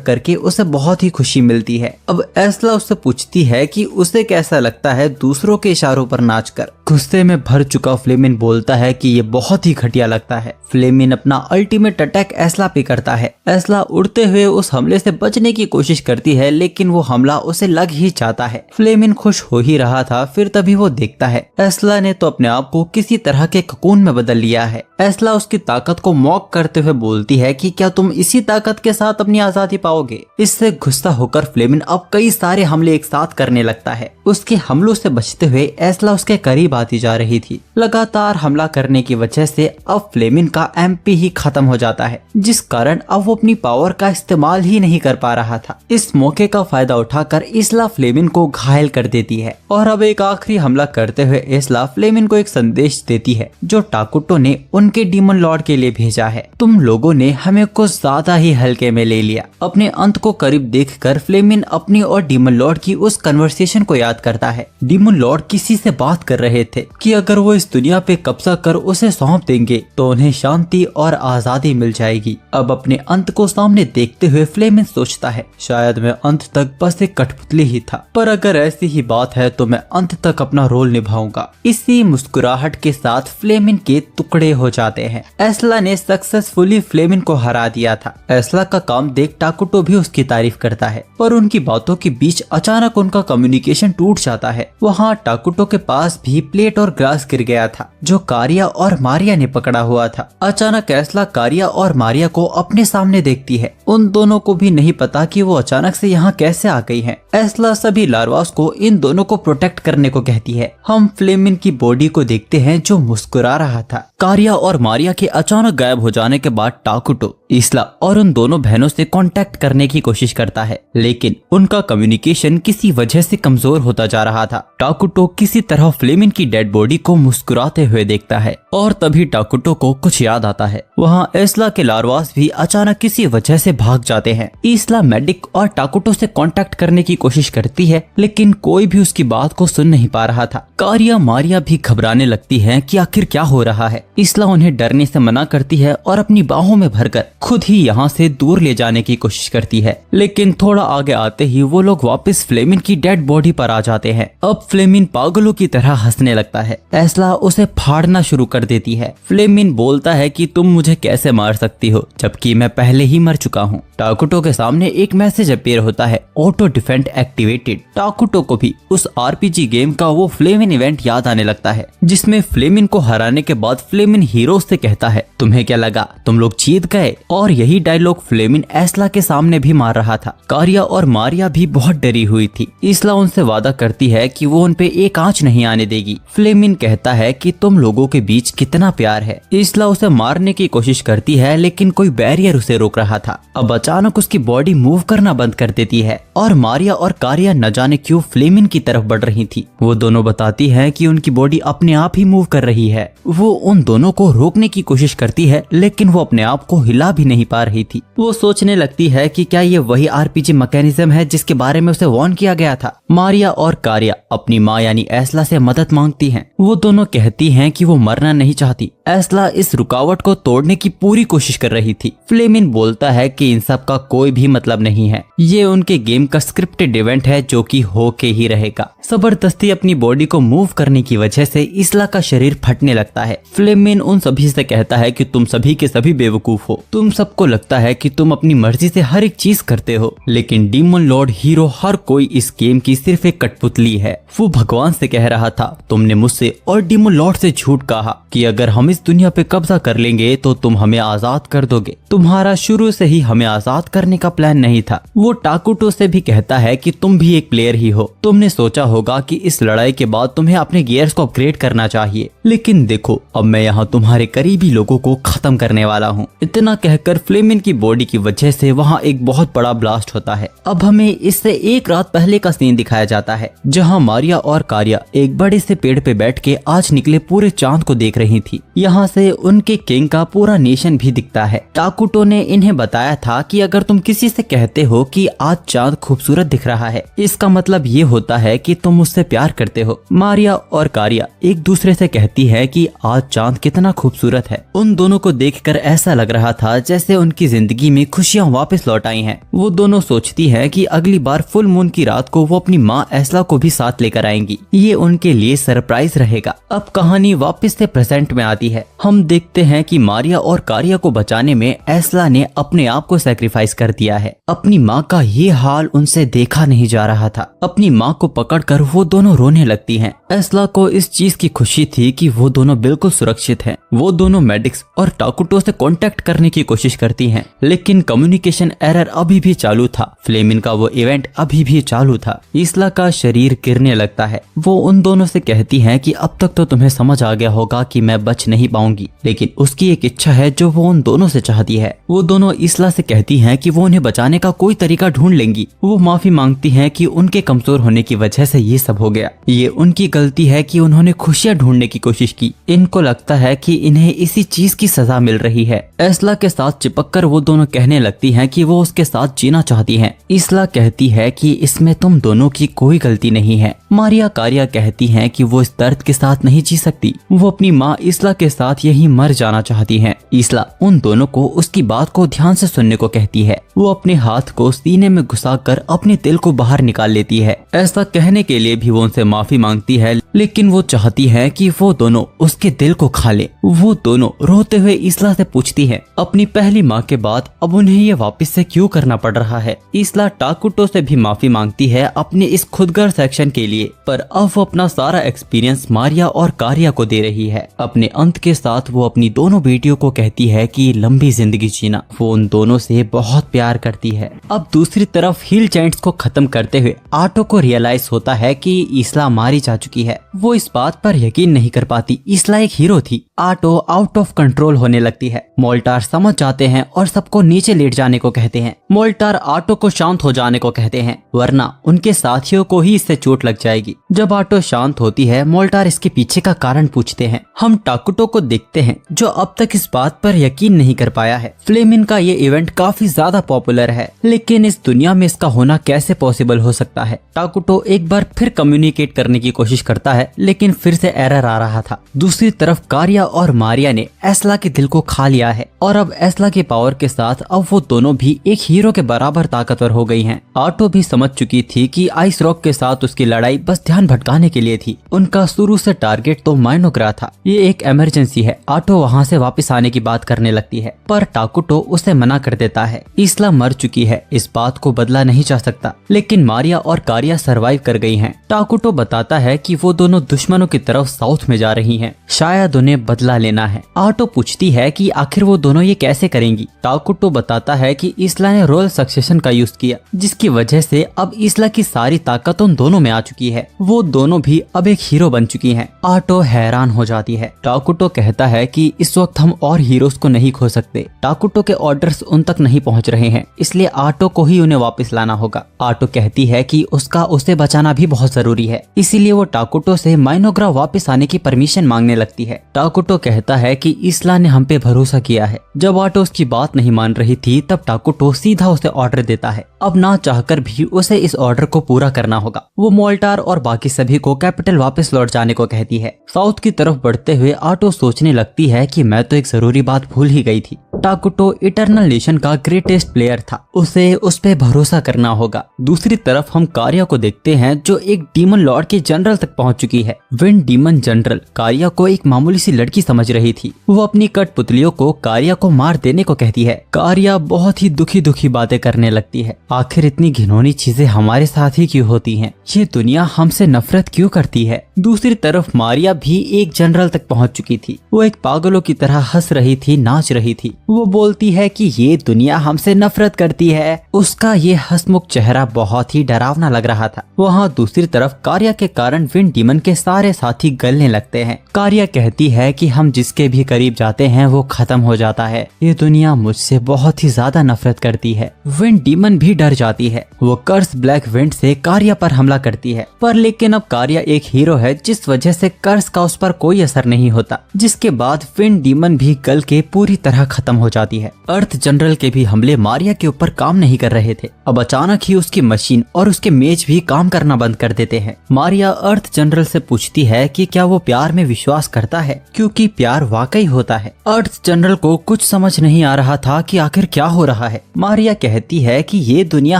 करके उसे बहुत ही खुशी मिलती है। अब एस्ला उससे पूछती है कि उसे कैसा लगता है दूसरों के इशारों पर नाचकर। गुस्से में भर चुका फ्लेमिन बोलता है कि ये बहुत ही घटिया लगता है। फ्लेमिन अपना अल्टीमेट अटैक एस्ला पे करता है। एस्ला उड़ते हुए उस हमले से बचने की कोशिश करती है, लेकिन वो हमला उसे लग ही जाता है। फ्लेमिन खुश हो ही रहा था, फिर तभी वो देखता है एस्ला ने तो अपने आप को किसी तरह के ककून में बदल लिया है। एस्ला उसकी ताकत को मॉक करते हुए बोलती है कि क्या तुम इसी ताकत के साथ अपनी आजादी पाओगे। इससे गुस्सा होकर फ्लेमिन अब कई सारे हमले एक साथ करने लगता है। उसके हमलों से बचते हुए एस्ला उसके करीब आती जा रही थी। लगातार हमला करने की वजह से अब फ्लेमिन का एमपी ही खत्म हो जाता है, जिस कारण अब वो अपनी पावर का इस्तेमाल ही नहीं कर पा रहा था। इस मौके का फायदा उठाकर इसला फ्लेमिन को घायल कर देती है और अब एक आखिरी हमला करते हुए इसला फ्लेमिन को एक संदेश देती है जो टाकुटो ने उनके डीमन लॉर्ड के लिए भेजा है। तुम लोगों ने हमें कुछ ज्यादा ही हल्के में ले लिया। अपने अंत को करीब देखकर फ्लेमिन अपनी और डीमन लॉर्ड की उस कन्वर्सेशन को याद करता है। डीमन लॉर्ड किसी से बात कर रहे थे कि अगर वो इस दुनिया पे कब्जा कर उसे सौंप देंगे तो उन्हें शांति और आजादी मिल जाएगी। अब अपने अंत को सामने देखते हुए फ्लेमिन सोचता है शायद मैं अंत तक बस एक कठपुतली ही था, पर अगर ऐसी ही बात है तो मैं अंत तक अपना रोल निभाऊंगा। इसी मुस्कुराहट के साथ फ्लेमिन के टुकड़े हो जाते हैं। एस्ला ने सक्सेसफुली फ्लेमिन को हरा दिया था। एस्ला का काम देख टाकुटो भी उसकी तारीफ करता है, पर उनकी बातों के बीच अचानक उनका कम्युनिकेशन टूट जाता है। वहाँ टाकुटो के पास भी प्लेट और ग्लास गिर गया था जो कारिया और मारिया ने पकड़ा हुआ था। अचानक एस्ला कारिया और मारिया को अपने सामने देखती है। उन दोनों को भी नहीं पता कि वो अचानक से यहाँ कैसे आ गई हैं। एस्ला सभी लार्वास को इन दोनों को प्रोटेक्ट करने को कहती है। हम फ्लेमिन की बॉडी को देखते हैं जो मुस्कुरा रहा था। कारिया और मारिया के अचानक गायब हो जाने के बाद टाकुटो इसला और उन दोनों बहनों से कांटेक्ट करने की कोशिश करता है, लेकिन उनका कम्युनिकेशन किसी वजह से कमजोर होता जा रहा था। टाकुटो किसी तरह फ्लेमिन की डेड बॉडी को मुस्कुराते हुए देखता है और तभी टाकुटो को कुछ याद आता है। वहाँ एस्ला के लार्वास भी अचानक किसी वजह से भाग जाते हैं। इसला मेडिक और टाकुटो से कांटेक्ट करने की कोशिश करती है, लेकिन कोई भी उसकी बात को सुन नहीं पा रहा था। कारिया मारिया भी घबराने लगती हैं कि आखिर क्या हो रहा है। इसला उन्हें डरने से मना करती है और अपनी बाहों में भरकर खुद ही यहाँ से दूर ले जाने की कोशिश करती है, लेकिन थोड़ा आगे आते ही वो लोग वापस फ्लेमिन की डेड बॉडी पर आ जाते हैं। अब फ्लेमिन पागलों की तरह हंसने लगता है। एस्ला उसे फाड़ना शुरू कर देती है। फ्लेमिन बोलता है कि तुम मुझे कैसे मार सकती हो जबकि मैं पहले ही मर चुका हूँ। टाकुटो के सामने एक मैसेज अपीयर होता है, ऑटो डिफेंड एक्टिवेटेड। टाकुटो को भी उस आरपीजी गेम का वो फ्लेमिन इवेंट याद आने लगता है, जिसमें फ्लेमिन को हराने के बाद फ्लेमिन हीरोज से कहता है तुम्हें क्या लगा तुम लोग जीत गए। और यही डायलॉग फ्लेमिन एस्ला के सामने भी मार रहा था। कारिया और मारिया भी बहुत डरी हुई थी। इसला उनसे वादा करती है कि वो उनपे एक आंच नहीं आने देगी। फ्लेमिन कहता है कि तुम लोगों के बीच कितना प्यार है। इसला उसे मारने की कोशिश करती है, लेकिन कोई बैरियर उसे रोक रहा था। अब अचानक उसकी बॉडी मूव करना बंद कर देती है और मारिया और कारिया न जाने क्यों फ्लेमिन की तरफ बढ़ रही थी। वो दोनों बताती है कि उनकी बॉडी अपने आप ही मूव कर रही है। वो उन दोनों को रोकने की कोशिश करती है लेकिन वो अपने आप को हिला भी नहीं पा रही थी। वो सोचने लगती है कि क्या ये वही आरपीजी मैकेनिज्म है जिसके बारे में उसे वार्न किया गया था। मारिया और कारिया अपनी माँ यानी एस्ला से मदद मांगती हैं। वो दोनों कहती हैं कि वो मरना नहीं चाहती। एस्ला इस रुकावट को तोड़ने की पूरी कोशिश कर रही थी। फ्लेमिन बोलता है कि इन सब का कोई भी मतलब नहीं है, ये उनके गेम का स्क्रिप्टेड इवेंट है जो कि होके ही रहेगा। जबरदस्ती अपनी बॉडी को मूव करने की वजह से इस्ला का शरीर फटने लगता है। फ्लेमिन उन सभी से कहता है कि तुम सभी के सभी बेवकूफ हो। तुम सबको लगता है कि तुम अपनी मर्जी से हर एक चीज करते हो, लेकिन डीमन लॉर्ड हीरो हर कोई इस गेम की सिर्फ एक कठपुतली है। वो भगवान से कह रहा था, तुमने मुझसे और डीमन लॉर्ड से झूठ कहा कि अगर हम इस दुनिया पे कब्जा कर लेंगे तो तुम हमें आजाद कर दोगे। तुम्हारा शुरू से ही हमें आजाद करने का प्लान नहीं था। वो टाकुटो से भी कहता है कि तुम भी एक प्लेयर ही हो। तुमने सोचा होगा कि इस लड़ाई के बाद तुम्हें अपने गियर्स को अपग्रेड करना चाहिए, लेकिन देखो अब मैं यहाँ तुम्हारे करीबी लोगों को खत्म करने वाला हूँ। इतना कहकर फ्लेमिन की बॉडी की वजह से वहाँ एक बहुत बड़ा ब्लास्ट होता है। अब हमें इससे एक रात पहले का सीन दिखाया जाता है जहाँ मारिया और कारिया एक बड़े से पेड़ पे बैठ के आज निकले पूरे चांद को देख रही थी। यहाँ से उनके किंग का पूरा नेशन भी दिखता है। टाकुटो ने इन्हें बताया था कि अगर तुम किसी से कहते हो कि आज चांद खूबसूरत दिख रहा है, इसका मतलब ये होता है कि तुम मुझसे प्यार करते हो। मारिया और कारिया एक दूसरे से कहती है कि आज चांद कितना खूबसूरत है। उन दोनों को देखकर ऐसा लग रहा था जैसे उनकी जिंदगी में खुशियां वापस लौट आई हैं। वो दोनों सोचती है कि अगली बार फुल मून की रात को वो अपनी माँ एस्ला को भी साथ लेकर आएंगी। ये उनके लिए सरप्राइज रहेगा। अब कहानी वापस से प्रेजेंट में आती है। हम देखते हैं कि मारिया और कारिया को बचाने में एस्ला ने अपने आप को सैक्रिफाइस कर दिया है। अपनी माँ का ये हाल उनसे देखा नहीं जा रहा था। अपनी माँ को पकड़कर वो दोनों रोने लगती हैं। एस्ला को इस चीज की खुशी थी कि वो दोनों बिल्कुल सुरक्षित हैं। वो दोनों मेडिक्स और टाकुटो से कांटेक्ट करने की कोशिश करती हैं, लेकिन कम्युनिकेशन एरर अभी भी चालू था। फ्लेमिन का वो इवेंट अभी भी चालू था। इस्ला का शरीर गिरने लगता है। वो उन दोनों से कहती है कि अब तक तो तुम्हें समझ आ गया होगा कि मैं बच नहीं पाऊंगी, लेकिन उसकी एक इच्छा है जो वो उन दोनों से चाहती है। वो दोनों इस्ला से कहती हैं कि वो उन्हें बचाने का कोई तरीका ढूंढ लेंगी। वो माफी मांगती हैं कि उनके कमजोर होने की वजह से ये सब हो गया। ये उनकी गलती है कि उन्होंने खुशियां ढूंढने की कोशिश की। इनको लगता है कि इन्हें इसी चीज की सजा मिल रही है। एस्ला के साथ चिपककर वो दोनों कहने लगती हैं कि वो उसके साथ जीना चाहती हैं। इस्ला कहती है कि इसमें तुम दोनों की कोई गलती नहीं है। मारिया कारिया कहती हैं कि वो इस दर्द के साथ नहीं जी सकती। वो अपनी माँ इस्ला के साथ यहीं मर जाना चाहती हैं। इस्ला उन दोनों को उसकी बात को ध्यान से सुनने को कहती है। वो अपने हाथ को सीने में घुसाकर अपने दिल को बाहर निकाल लेती है। ऐसा कहने के लिए भी वो उनसे माफी मांगती है, लेकिन वो चाहती है कि वो दोनों उसके दिल को खा ले। वो दोनों रोते हुए इस्ला से पूछती है अपनी पहली माँ के बाद अब उन्हें ये वापस से क्यों करना पड़ रहा है। इस्ला टाकुटो से भी माफी मांगती है अपने इस खुदगर्ज एक्शन के लिए, पर अब वो अपना सारा एक्सपीरियंस मारिया और कारिया को दे रही है। अपने अंत के साथ वो अपनी दोनों बेटियों को कहती है कि लंबी जिंदगी जीना। वो उन दोनों से बहुत प्यार करती है। अब दूसरी तरफ हिल जायंट्स को खत्म करते हुए आटो को रियलाइज होता है कि इस्ला मारी जा चुकी है। वो इस बात पर यकीन नहीं कर पाती। इस्ला एक हीरो थी। आटो आउट ऑफ कंट्रोल होने लगती है। मोल्टार समझ जाते हैं और सबको नीचे लेट जाने को कहते हैं। मोल्टार आटो को शांत हो जाने को कहते हैं, वरना उनके साथियों को ही इससे चोट लग जाएगी। जब आटो शांत होती है, मोल्टार इसके पीछे का कारण पूछते हैं। हम टाकुटो को देखते हैं जो अब तक इस बात पर यकीन नहीं कर पाया है। फ्लेमिन का ये इवेंट काफी ज्यादा पॉपुलर है, लेकिन इस दुनिया में इसका होना कैसे पॉसिबल हो सकता है। टाकुटो एक बार फिर कम्युनिकेट करने की कोशिश करता है, लेकिन फिर से एरर आ रहा था। दूसरी तरफ कारिया और मारिया ने एस्ला के दिल को खा लिया है और अब एस्ला के पावर के साथ अब वो दोनों भी एक हीरो के बराबर ताकतवर हो गई हैं। आटो भी समझ चुकी थी कि आइस रॉक के साथ उसकी लड़ाई बस ध्यान भटकाने के लिए थी। उनका शुरू से टारगेट तो माइनोग्रा था। ये एक इमरजेंसी है। आटो वहाँ से वापस आने की बात करने लगती है, पर टाकुटो उसे मना कर देता है। इस्ला मर चुकी है, इस बात को बदला नहीं जा सकता, लेकिन मारिया और कारिया सरवाइव कर गई हैं। टाकुटो बताता है कि वो दोनों दुश्मनों की तरफ साउथ में जा रही हैं, शायद उन्हें बदला लेना है। आटो पूछती है कि आखिर वो दोनों ये कैसे करेंगी। टाकुटो बताता है कि इस्ला ने रोल सक्सेशन का यूज किया, जिसकी वजह से अब इसला की सारी ताकत उन दोनों में आ चुकी है। वो दोनों भी अब एक हीरो बन चुकी हैं। आटो हैरान हो जाती है। टाकुटो कहता है कि इस वक्त हम और हीरोज को नहीं खो सकते। टाकुटो के ऑर्डर्स उन तक नहीं पहुंच रहे हैं, इसलिए आटो को ही उन्हें वापस लाना होगा। आटो कहती है कि उसका उसे बचाना भी बहुत जरूरी है, इसीलिए वो टाकुटो से माइनोग्रा वापस आने की परमिशन मांगने लगती है। टाकुटो कहता है कि इसला ने हम पे भरोसा किया है। जब आटो उसकी बात नहीं मान रही थी, तब टाकुटो सीधा उसे ऑर्डर देता है। अब ना चाहकर भी उसे इस ऑर्डर को पूरा करना होगा। वो मोल्टार और बाकी सभी को कैपिटल वापस लौट जाने को कहती है। साउथ की तरफ बढ़ते हुए आटो सोचने लगती है कि मैं तो एक जरूरी बात भूल ही गई थी। टाकुटो इटर्नल नेशन का ग्रेटेस्ट प्लेयर था, उसे उस पे भरोसा करना होगा। दूसरी तरफ हम कारिया को देखते हैं, जो एक डीमन लॉर्ड के जनरल तक पहुंच चुकी है। विंड डीमन जनरल कारिया को एक मामूली सी लड़की समझ रही थी। वो अपनी कठपुतलियों को कारिया को मार देने को कहती है। कारिया बहुत ही दुखी दुखी बातें करने लगती है। आखिर इतनी घिनौनी चीजें हमारे साथ ही क्यों होती हैं? ये दुनिया हमसे नफरत क्यों करती है? दूसरी तरफ मारिया भी एक जनरल तक पहुंच चुकी थी। वो एक पागलों की तरह हंस रही थी, नाच रही थी। वो बोलती है कि ये दुनिया हमसे नफरत करती है। उसका ये हंसमुख चेहरा बहुत ही डरावना लग रहा था। वहाँ दूसरी तरफ कारिया के कारण विंड डीमन के सारे साथी गलने लगते हैं। कारिया कहती है कि हम जिसके भी करीब जाते हैं वो खत्म हो जाता है। ये दुनिया मुझसे बहुत ही ज्यादा नफरत करती है। विंड डीमन भी डर जाती है। वो कर्स ब्लैक विंड से कारिया पर हमला करती है, पर लेकिन अब कारिया एक हीरो है, जिस वजह से कर्स का उस पर कोई असर नहीं होता। जिसके बाद विंड डीमन भी गल के पूरी तरह खत्म हो जाती है। अर्थ जनरल के भी हमले मारिया के ऊपर काम नहीं कर रहे थे। अब अचानक ही उसकी मशीन और उसके मेज भी काम करना बंद कर देते हैं। मारिया अर्थ जनरल से पूछती है कि क्या वो प्यार में विश्वास करता है, क्योंकि प्यार वाकई होता है। अर्थ जनरल को कुछ समझ नहीं आ रहा था कि आखिर क्या हो रहा है। मारिया कहती है कि ये दुनिया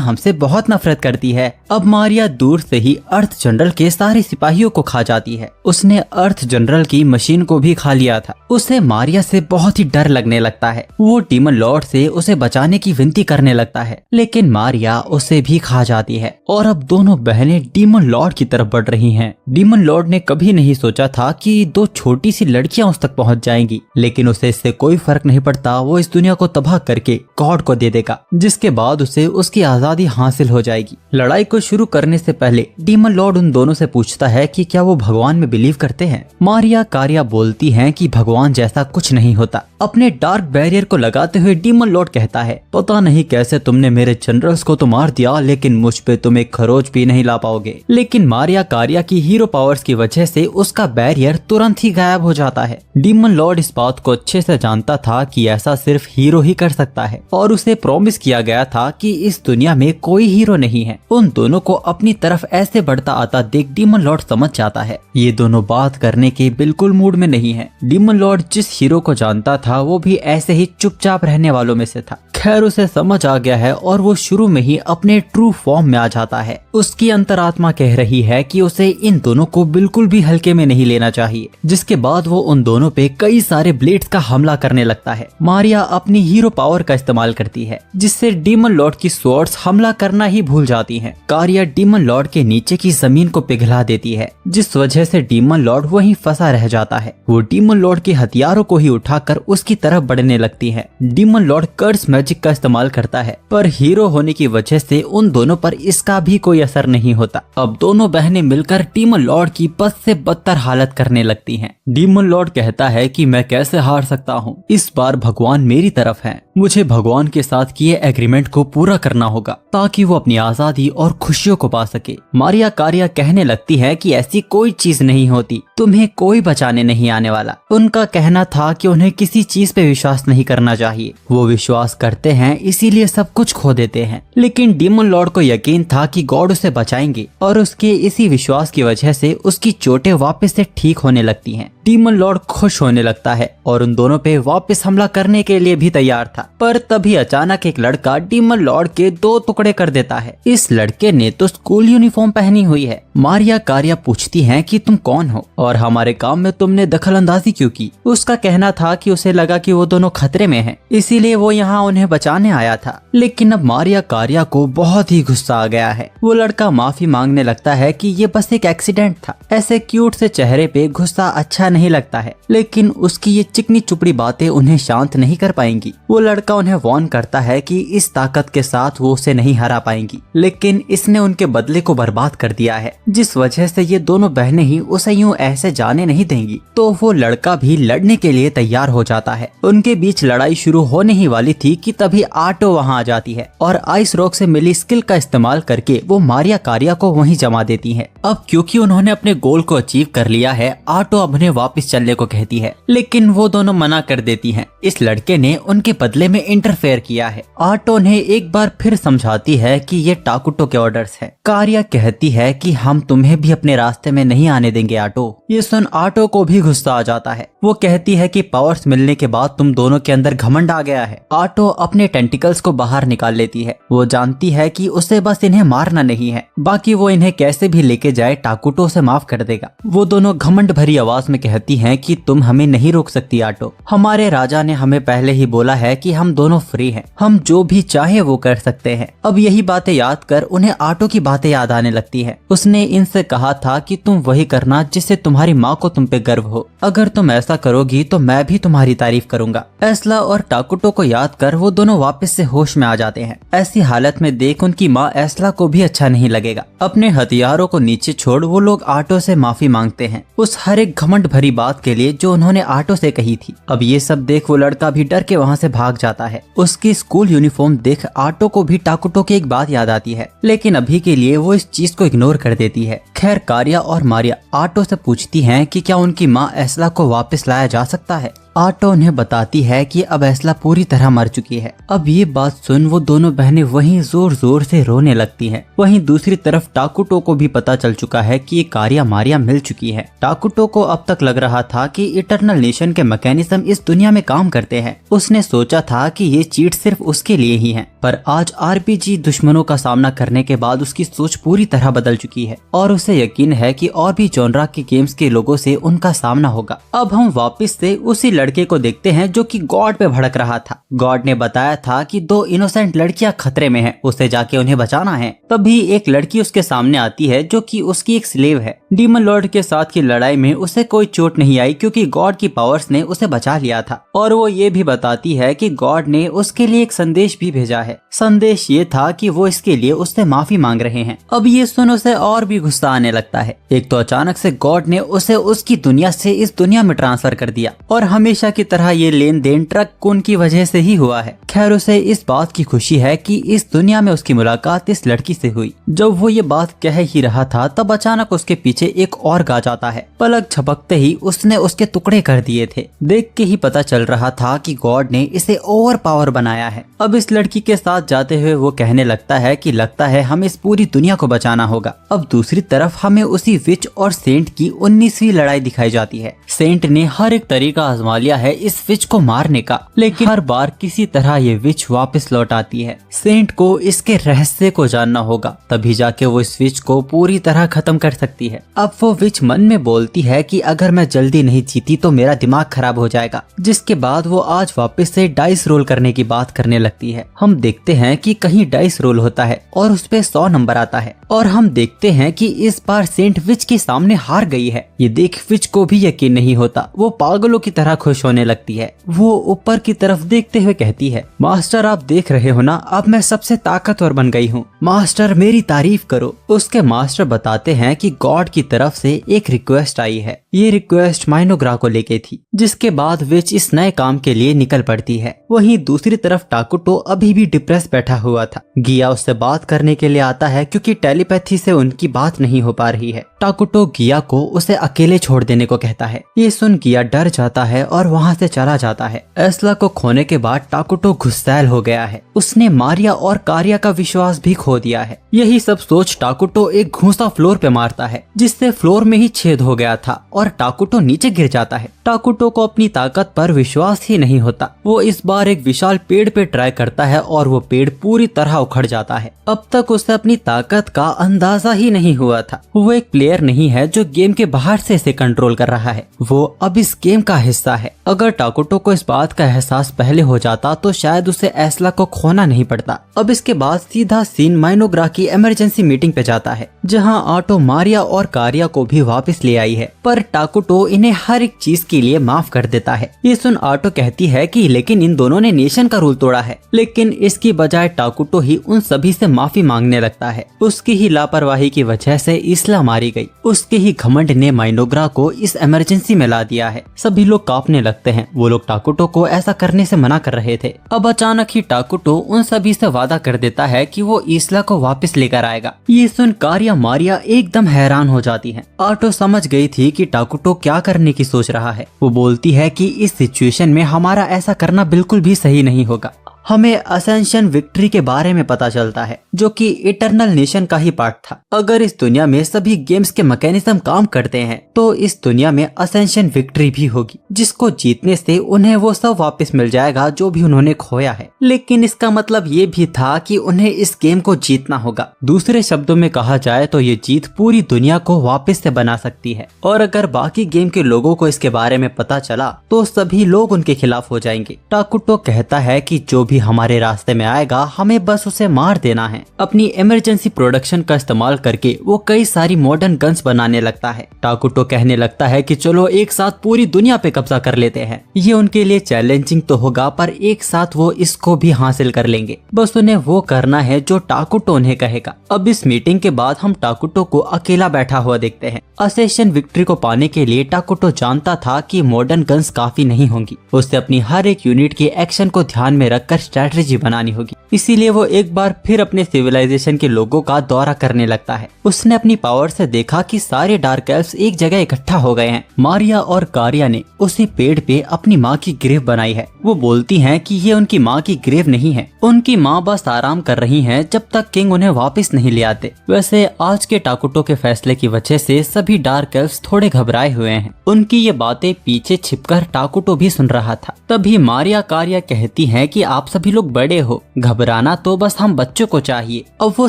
हमसे बहुत नफरत करती है। अब मारिया दूर से ही अर्थ जनरल के सारे सिपाहियों को खा जाती है। उसने अर्थ जनरल की मशीन को भी खा लिया था। उसे मारिया से बहुत ही डर लगने लगता है। वो डीमन लॉर्ड से उसे बचाने की विनती करने लगता है, लेकिन मारिया उसे भी खा जाती है और अब दोनों बहनें डीमन लॉर्ड की तरफ बढ़ रही हैं। डीमन लॉर्ड ने कभी नहीं सोचा था कि दो छोटी सी लड़कियां उस तक पहुंच जाएंगी, लेकिन उसे इससे कोई फर्क नहीं पड़ता। वो इस दुनिया को तबाह करके गॉड को दे देगा, जिसके बाद उसे उसकी आजादी हासिल हो जाएगी। लड़ाई को शुरू करने से पहले डीमन लॉर्ड उन दोनों से पूछता है कि क्या वो भगवान में बिलीव करते हैं। मारिया कारिया बोलती हैं कि भगवान जैसा कुछ नहीं होता। अपने डार्क बैरियर को लगाते हुए डीमन लॉर्ड कहता है, पता नहीं कैसे तुमने मेरे जनरल्स को तो मार दिया, लेकिन मुझ पे तुम एक खरोच भी नहीं ला पाओगे। लेकिन मारिया कारिया की हीरो पावर्स की वजह से उसका बैरियर तुरंत ही गायब हो जाता है। डीमन लॉर्ड इस बात को अच्छे से जानता था कि ऐसा सिर्फ हीरो ही कर सकता है, और उसे प्रॉमिस किया गया था कि इस दुनिया में कोई हीरो नहीं है। उन दोनों को अपनी तरफ ऐसे बढ़ता आता देख डीमन लॉर्ड समझ जाता है ये दोनों बात करने के बिल्कुल मूड में नहीं है। डीमन लॉर्ड जिस हीरो को जानता था वो भी ऐसे ही चुपचाप रहने वालों में से था। खैर उसे समझ आ गया है और वो शुरू में ही अपने ट्रू फॉर्म में आ जाता है। उसकी अंतरात्मा कह रही है कि उसे इन दोनों को बिल्कुल भी हल्के में नहीं लेना चाहिए, जिसके बाद वो उन दोनों पे कई सारे ब्लेड्स का हमला करने लगता है। मारिया अपनी हीरो पावर का इस्तेमाल करती है, जिससे डीमन लॉर्ड की स्वॉर्ड्स हमला करना ही भूल जाती हैं। कारिया डीमन लॉर्ड के नीचे की जमीन को पिघला देती है, जिस वजह से डीमन लॉर्ड वहीं फंसा रह जाता है। वो डीमन लॉर्ड के हथियारों को ही उठाकर उसकी तरफ बढ़ने लगती है। डीमन लॉर्ड कर्स मैजिक का इस्तेमाल करता है, पर हीरो होने की वजह से उन दोनों पर इसका भी कोई असर नहीं होता। अब दोनों बहनें मिलकर डीमन लॉर्ड की बद से बदतर हालत करने लगती हैं। डीमन लॉर्ड कहता है कि मैं कैसे हार सकता हूँ, इस बार भगवान मेरी तरफ है। मुझे भगवान के साथ किए एग्रीमेंट को पूरा करना होगा ताकि वो अपनी आजादी और खुशियों को पा सके। मारिया कारिया कहने लगती है कि ऐसी कोई चीज नहीं होती, तुम्हें कोई बचाने नहीं आने वाला। उनका कहना था कि उन्हें किसी चीज पे विश्वास नहीं करना चाहिए। वो विश्वास करते हैं इसीलिए सब कुछ खो देते हैं, लेकिन डीमन लॉर्ड को यकीन था कि गॉड उसे बचाएंगे और उसके इसी विश्वास की वजह से उसकी चोटें वापस से ठीक होने लगती हैं। डीमन लॉर्ड खुश होने लगता है और उन दोनों पे वापस हमला करने के लिए भी तैयार था, पर तभी अचानक एक लड़का डीमन लॉर्ड के 2 टुकड़े कर देता है। इस लड़के ने तो स्कूल यूनिफॉर्म पहनी हुई है। मारिया कारिया पूछती हैं कि तुम कौन हो और हमारे काम में तुमने दखल अंदाजी क्यों की। उसका कहना था कि उसे लगा कि वो दोनों खतरे में हैं, इसीलिए वो यहाँ उन्हें बचाने आया था। लेकिन अब मारिया कारिया को बहुत ही गुस्सा आ गया है। वो लड़का माफी मांगने लगता है कि ये बस एक एक्सीडेंट था। ऐसे क्यूट से चेहरे पे गुस्सा अच्छा नहीं लगता है, लेकिन उसकी ये चिकनी चुपड़ी बातें उन्हें शांत नहीं कर पाएंगी। वो लड़का उन्हें वार्न करता है कि इस ताकत के साथ वो उसे नहीं हरा पाएंगी, लेकिन इसने उनके बदले को बर्बाद कर दिया है, जिस वजह से ये दोनों बहनें ही उसे यूं ऐसे जाने नहीं देंगी। तो वो लड़का भी लड़ने के लिए तैयार हो जाता है। उनके बीच लड़ाई शुरू होने ही वाली थी कि तभी आटो वहाँ आ जाती है और आइस रॉक से मिली स्किल का इस्तेमाल करके वो मारिया कारिया को वहीं जमा देती है। अब क्योंकि उन्होंने अपने गोल को अचीव कर लिया है, आटो अब उन्हें वापस चलने को कहती है, लेकिन वो दोनों मना कर देती हैं। इस लड़के ने उनके बदले में इंटरफेयर किया है। आटो ने एक बार फिर समझाती है कि ये टाकुटो के ऑर्डर्स है। कारिया कहती है कि हम तुम्हें भी अपने रास्ते में नहीं आने देंगे आटो। ये सुन आटो को भी गुस्सा आ जाता है। वो कहती है कि पावर्स मिलने के बाद तुम दोनों के अंदर घमंड आ गया है। आटो अपने टेंटिकल्स को बाहर निकाल लेती है। वो जानती है कि उसे बस इन्हें मारना नहीं है, बाकी वो इन्हें कैसे भी लेके जाए टाकुटो से माफ कर देगा। वो दोनों घमंड भरी आवाज में कहती हैं कि तुम हमें नहीं रोक सकती आटो। हमारे राजा ने हमें पहले ही बोला है कि हम दोनों फ्री हैं, हम जो भी चाहे वो कर सकते हैं। अब यही बातें याद कर उन्हें आटो की बातें याद आने लगती है। उसने इनसे कहा था कि तुम वही करना जिससे तुम्हारी माँ को तुम पे गर्व हो। अगर तुम ऐसा करोगी तो मैं भी तुम्हारी तारीफ करूंगा। एस्ला और टाकुटो को याद कर वो दोनों वापस से होश में आ जाते हैं। ऐसी हालत में देख उनकी माँ एस्ला को भी अच्छा नहीं लगेगा। अपने हथियारों को नीचे छोड़ वो लोग आटो से माफी मांगते हैं उस हर एक घमंड भरी बात के लिए जो उन्होंने आटो से कही थी। अब ये सब देख वो लड़का भी डर के वहाँ से भाग जाता है। उसकी स्कूल यूनिफॉर्म देख आटो को भी टाकुटो की एक बात याद आती है, लेकिन अभी के लिए वो इस चीज को इग्नोर कर देती है। खैर कारिया और मारिया आटो से पूछती हैं कि क्या उनकी माँ एस्ला को वापस लाया जा सकता है। आटो उन्हें बताती है कि अब एस्ला पूरी तरह मर चुकी है। अब ये बात सुन वो दोनों बहनें वहीं जोर जोर से रोने लगती हैं। वहीं दूसरी तरफ टाकुटो को भी पता चल चुका है कि ये कारिया मारिया मिल चुकी है। टाकुटो को अब तक लग रहा था कि इटर्नल नेशन के मैकेनिज्म इस दुनिया में काम करते हैं। उसने सोचा था कि ये चीट सिर्फ उसके लिए ही है, पर आज आरपीजी दुश्मनों का सामना करने के बाद उसकी सोच पूरी तरह बदल चुकी है और उसे यकीन है कि और भी जॉनरा के गेम्स के लोगों से उनका सामना होगा। अब हम वापस से उसी लड़के को देखते हैं जो कि गॉड पे भड़क रहा था। गॉड ने बताया था कि 2 इनोसेंट लड़कियां खतरे में हैं, उसे जाके उन्हें बचाना है। तभी एक लड़की उसके सामने आती है जो कि उसकी एक स्लेव है। डीमन लॉर्ड के साथ की लड़ाई में उसे कोई चोट नहीं आई क्योंकि गॉड की पावर्स ने उसे बचा लिया था। और वो ये भी बताती है कि गॉड ने उसके लिए एक संदेश भी भेजा है। संदेश ये था कि वो इसके लिए उससे माफी मांग रहे हैं। अब ये सुन उसे और भी गुस्सा आने लगता है। एक तो अचानक से गॉड ने उसे उसकी दुनिया से इस दुनिया में ट्रांसफर कर दिया और हमेशा की तरह ये लेन देन ट्रक कून की वजह से ही हुआ है। खैर उसे इस बात की खुशी है कि इस दुनिया में उसकी मुलाकात इस लड़की से हुई। जब वो ये बात कह ही रहा था तब अचानक उसके पीछे एक और गा जाता है। पलक झपकते ही उसने उसके टुकड़े कर दिए थे। देख के ही पता चल रहा था कि गॉड ने इसे ओवर पावर बनाया है। अब इस लड़की के साथ जाते हुए वो कहने लगता है कि लगता है हमें इस पूरी दुनिया को बचाना होगा। अब दूसरी तरफ हमें उसी विच और सेंट की 19वीं लड़ाई दिखाई जाती है। सेंट ने हर एक तरीका आजमा लिया है इस विच को मारने का, लेकिन हर बार किसी तरह ये विच वापस लौट आती है। सेंट को इसके रहस्य को जानना होगा, तभी जाके वो इस विच को पूरी तरह खत्म कर सकती है। अब वो विच मन में बोलती है कि अगर मैं जल्दी नहीं जीती तो मेरा दिमाग खराब हो जाएगा, जिसके बाद वो आज वापस से डाइस रोल करने की बात करने लगती है। हम देखते हैं कि कहीं डाइस रोल होता है और उस पे 100 नंबर आता है और हम देखते हैं कि इस बार सेंट विच के सामने हार गई है। ये देख विच को भी यकीन नहीं होता। वो पागलों की तरह खुश होने लगती है। वो ऊपर की तरफ देखते हुए कहती है, मास्टर आप देख रहे हो ना, अब मैं सबसे ताकतवर बन गई हूँ। मास्टर मेरी तारीफ करो। उसके मास्टर बताते हैं कि गॉड की तरफ से एक रिक्वेस्ट आई है। ये रिक्वेस्ट माइनोग्रा को लेके थी, जिसके बाद विच इस नए काम के लिए निकल पड़ती है। वहीं दूसरी तरफ टाकुटो अभी भी डिप्रेस बैठा हुआ था। गिया उससे बात करने के लिए आता है क्योंकि टेलीपैथी से उनकी बात नहीं हो पा रही है। टाकुटो गिया को उसे अकेले छोड़ देने को कहता है। ये सुन गिया डर जाता है और वहाँ से चला जाता है। एस्ला को खोने के बाद टाकुटो गुस्सैल हो गया है। उसने मारिया और कारिया का विश्वास भी खो दिया है। यही सब सोच टाकुटो एक घूंसा फ्लोर पे मारता है, जिससे फ्लोर में ही छेद हो गया था और टाकुटो नीचे गिर जाता है। टाकुटो को अपनी ताकत पर विश्वास ही नहीं होता। वो इस बार एक विशाल पेड़ पे ट्राई करता है और वो पेड़ पूरी तरह उखड़ जाता है। अब तक उसे अपनी ताकत का अंदाजा ही नहीं हुआ था। वो एक प्लेयर नहीं है जो गेम के बाहर से इसे कंट्रोल कर रहा है, वो अब इस गेम का हिस्सा है। अगर टाकुटो को इस बात का एहसास पहले हो जाता तो शायद उसे एस्ला को खोना नहीं पड़ता। अब इसके बाद सीधा सीन माइनोग्रा की इमरजेंसी मीटिंग पे जाता है, जहां आटो मारिया और कारिया को भी वापस ले आई है, पर टाकुटो इन्हें हर एक चीज के लिए माफ कर देता है। ये सुन आटो कहती है कि लेकिन इन दोनों ने नेशन का रूल तोड़ा है, लेकिन इसकी बजाय टाकुटो ही उन सभी से माफी मांगने लगता है। उसकी ही लापरवाही की वजह से इस्ला मारी गई। उसके ही घमंड ने माइनोग्रा को इस इमरजेंसी में ला दिया है। सभी लोग कांपने लगते हैं। वो लोग टाकुटो को ऐसा करने से मना कर रहे थे। अब अचानक ही टाकुटो उन सभी से वादा कर देता है कि वो इस्ला को वापस लेकर आएगा। ये सुन कारिया मारिया एकदम हैरान हो जाती हैं। आटो समझ गई थी कि टाकुटो क्या करने की सोच रहा है। वो बोलती है कि इस सिचुएशन में हमारा ऐसा करना बिल्कुल भी सही नहीं होगा। हमें असेंशन विक्ट्री के बारे में पता चलता है, जो कि इटरनल नेशन का ही पार्ट था। अगर इस दुनिया में सभी गेम्स के मैकेनिज्म काम करते हैं तो इस दुनिया में असेंशन विक्ट्री भी होगी, जिसको जीतने से उन्हें वो सब वापस मिल जाएगा जो भी उन्होंने खोया है। लेकिन इसका मतलब ये भी था कि उन्हें इस गेम को जीतना होगा। दूसरे शब्दों में कहा जाए तो ये जीत पूरी दुनिया को वापस से बना सकती है, और अगर बाकी गेम के लोगों को इसके बारे में पता चला तो सभी लोग उनके खिलाफ हो जाएंगे। टाकुटो कहता है कि जो भी हमारे रास्ते में आएगा हमें बस उसे मार देना है। अपनी इमरजेंसी प्रोडक्शन का इस्तेमाल करके वो कई सारी मॉडर्न गन्स बनाने लगता है। टाकुटो कहने लगता है कि चलो एक साथ पूरी दुनिया पे कब्जा कर लेते हैं। ये उनके लिए चैलेंजिंग तो होगा, पर एक साथ वो इसको भी हासिल कर लेंगे। बस उन्हें वो करना है जो टाकुटो उन्हें कहेगा। अब इस मीटिंग के बाद हम टाकुटो को अकेला बैठा हुआ देखते हैं। असेंशन विक्ट्री को पाने के लिए टाकुटो जानता था कि मॉडर्न गन्स काफी नहीं होंगी। उसे अपनी हर एक यूनिट के एक्शन को ध्यान में रखकर स्ट्रेटजी बनानी होगी। इसीलिए वो एक बार फिर अपने सिविलाइजेशन के लोगों का दौरा करने लगता है। उसने अपनी पावर से देखा कि सारे डार्क एल्फ्स एक जगह इकट्ठा हो गए हैं। मारिया और कारिया ने उसी पेड़ पे अपनी माँ की ग्रेव बनाई है। वो बोलती हैं कि ये उनकी माँ की ग्रेव नहीं है, उनकी माँ बस आराम कर रही हैं जब तक किंग उन्हें वापस नहीं ले आते। वैसे आज के टाकुटो के फैसले की वजह से सभी डार्क एल्फ्स थोड़े घबराए हुए हैं। उनकी ये बातें पीछे छिपकर टाकुटो भी सुन रहा था। तभी मारिया कारिया कहती हैं कि आप सभी लोग बड़े हो, घबराना तो बस हम बच्चों को चाहिए। अब वो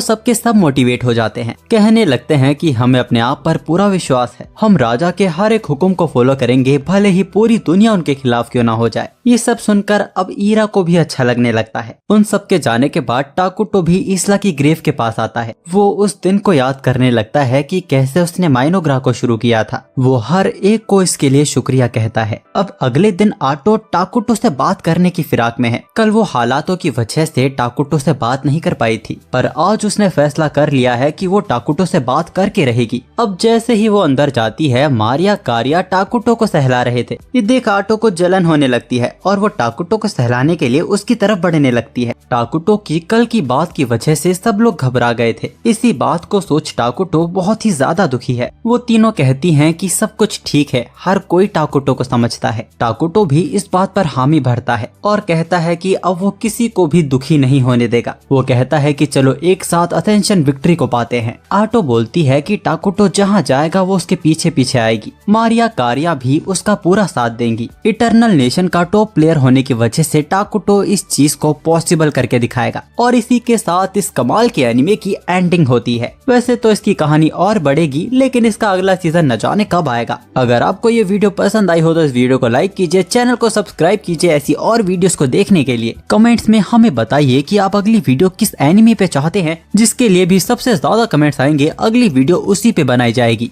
सबके सब मोटिवेट हो जाते हैं, कहने लगते हैं कि हमें अपने आप पर पूरा विश्वास है। हम राजा के हर एक हुक्म को फॉलो करेंगे, भले ही पूरी दुनिया उनके खिलाफ क्यों ना हो जाए। ये सब सुनकर अब ईरा को भी अच्छा लगने लगता है। उन सब के जाने के बाद टाकुटो भी इस्ला की ग्रेव के पास आता है। वो उस दिन को याद करने लगता है कि कैसे उसने माइनोग्रा को शुरू किया था। वो हर एक को इसके लिए शुक्रिया कहता है। अब अगले दिन आटो टाकुटो से बात करने की फिराक में है। कल वो हालातों की वजह से टाकुटो से बात नहीं कर पाई थी, पर आज उसने फैसला कर लिया है कि वो टाकुटो से बात करके रहेगी। अब जैसे ही वो अंदर जाती है, मारिया कारिया टाकुटो को सहला रहे थे। ये देख आटो को जलन होने लगती है और वो टाकुटो को सहलाने के लिए उसकी तरफ बढ़ने लगती है। टाकुटो की कल की बात की वजह से सब लोग घबरा गए थे। इसी बात को सोच टाकुटो बहुत ही ज्यादा दुखी है। वो तीनों कहती हैं कि सब कुछ ठीक है, हर कोई टाकुटो को समझता है। टाकुटो भी इस बात पर हामी भरता है और कहता है कि अब वो किसी को भी दुखी नहीं होने देगा। वो कहता है कि चलो एक साथ असेंशन विक्ट्री को पाते हैं। आटो बोलती है कि टाकुटो जहाँ जाएगा वो उसके पीछे पीछे आएगी। मारिया कारिया भी उसका पूरा साथ देंगी। इटरनल नेशन का टॉप प्लेयर होने की वजह से टाकुटो इस चीज को पॉसिबल करके दिखाएगा। और इसी के साथ इस कमाल के एनिमे की एंडिंग होती है। वैसे तो इसकी कहानी और बढ़ेगी, लेकिन इसका अगला सीजन न जाने कब आएगा। अगर आपको ये वीडियो पसंद आई हो तो इस वीडियो को लाइक कीजिए, चैनल को सब्सक्राइब कीजिए ऐसी और वीडियोस को देखने के लिए। कमेंट्स में हमें बताइए कि आप अगली वीडियो किस एनिमे पे चाहते हैं। जिसके लिए भी सबसे ज्यादा कमेंट्स आएंगे अगली वीडियो उसी पे बनाई जाएगी।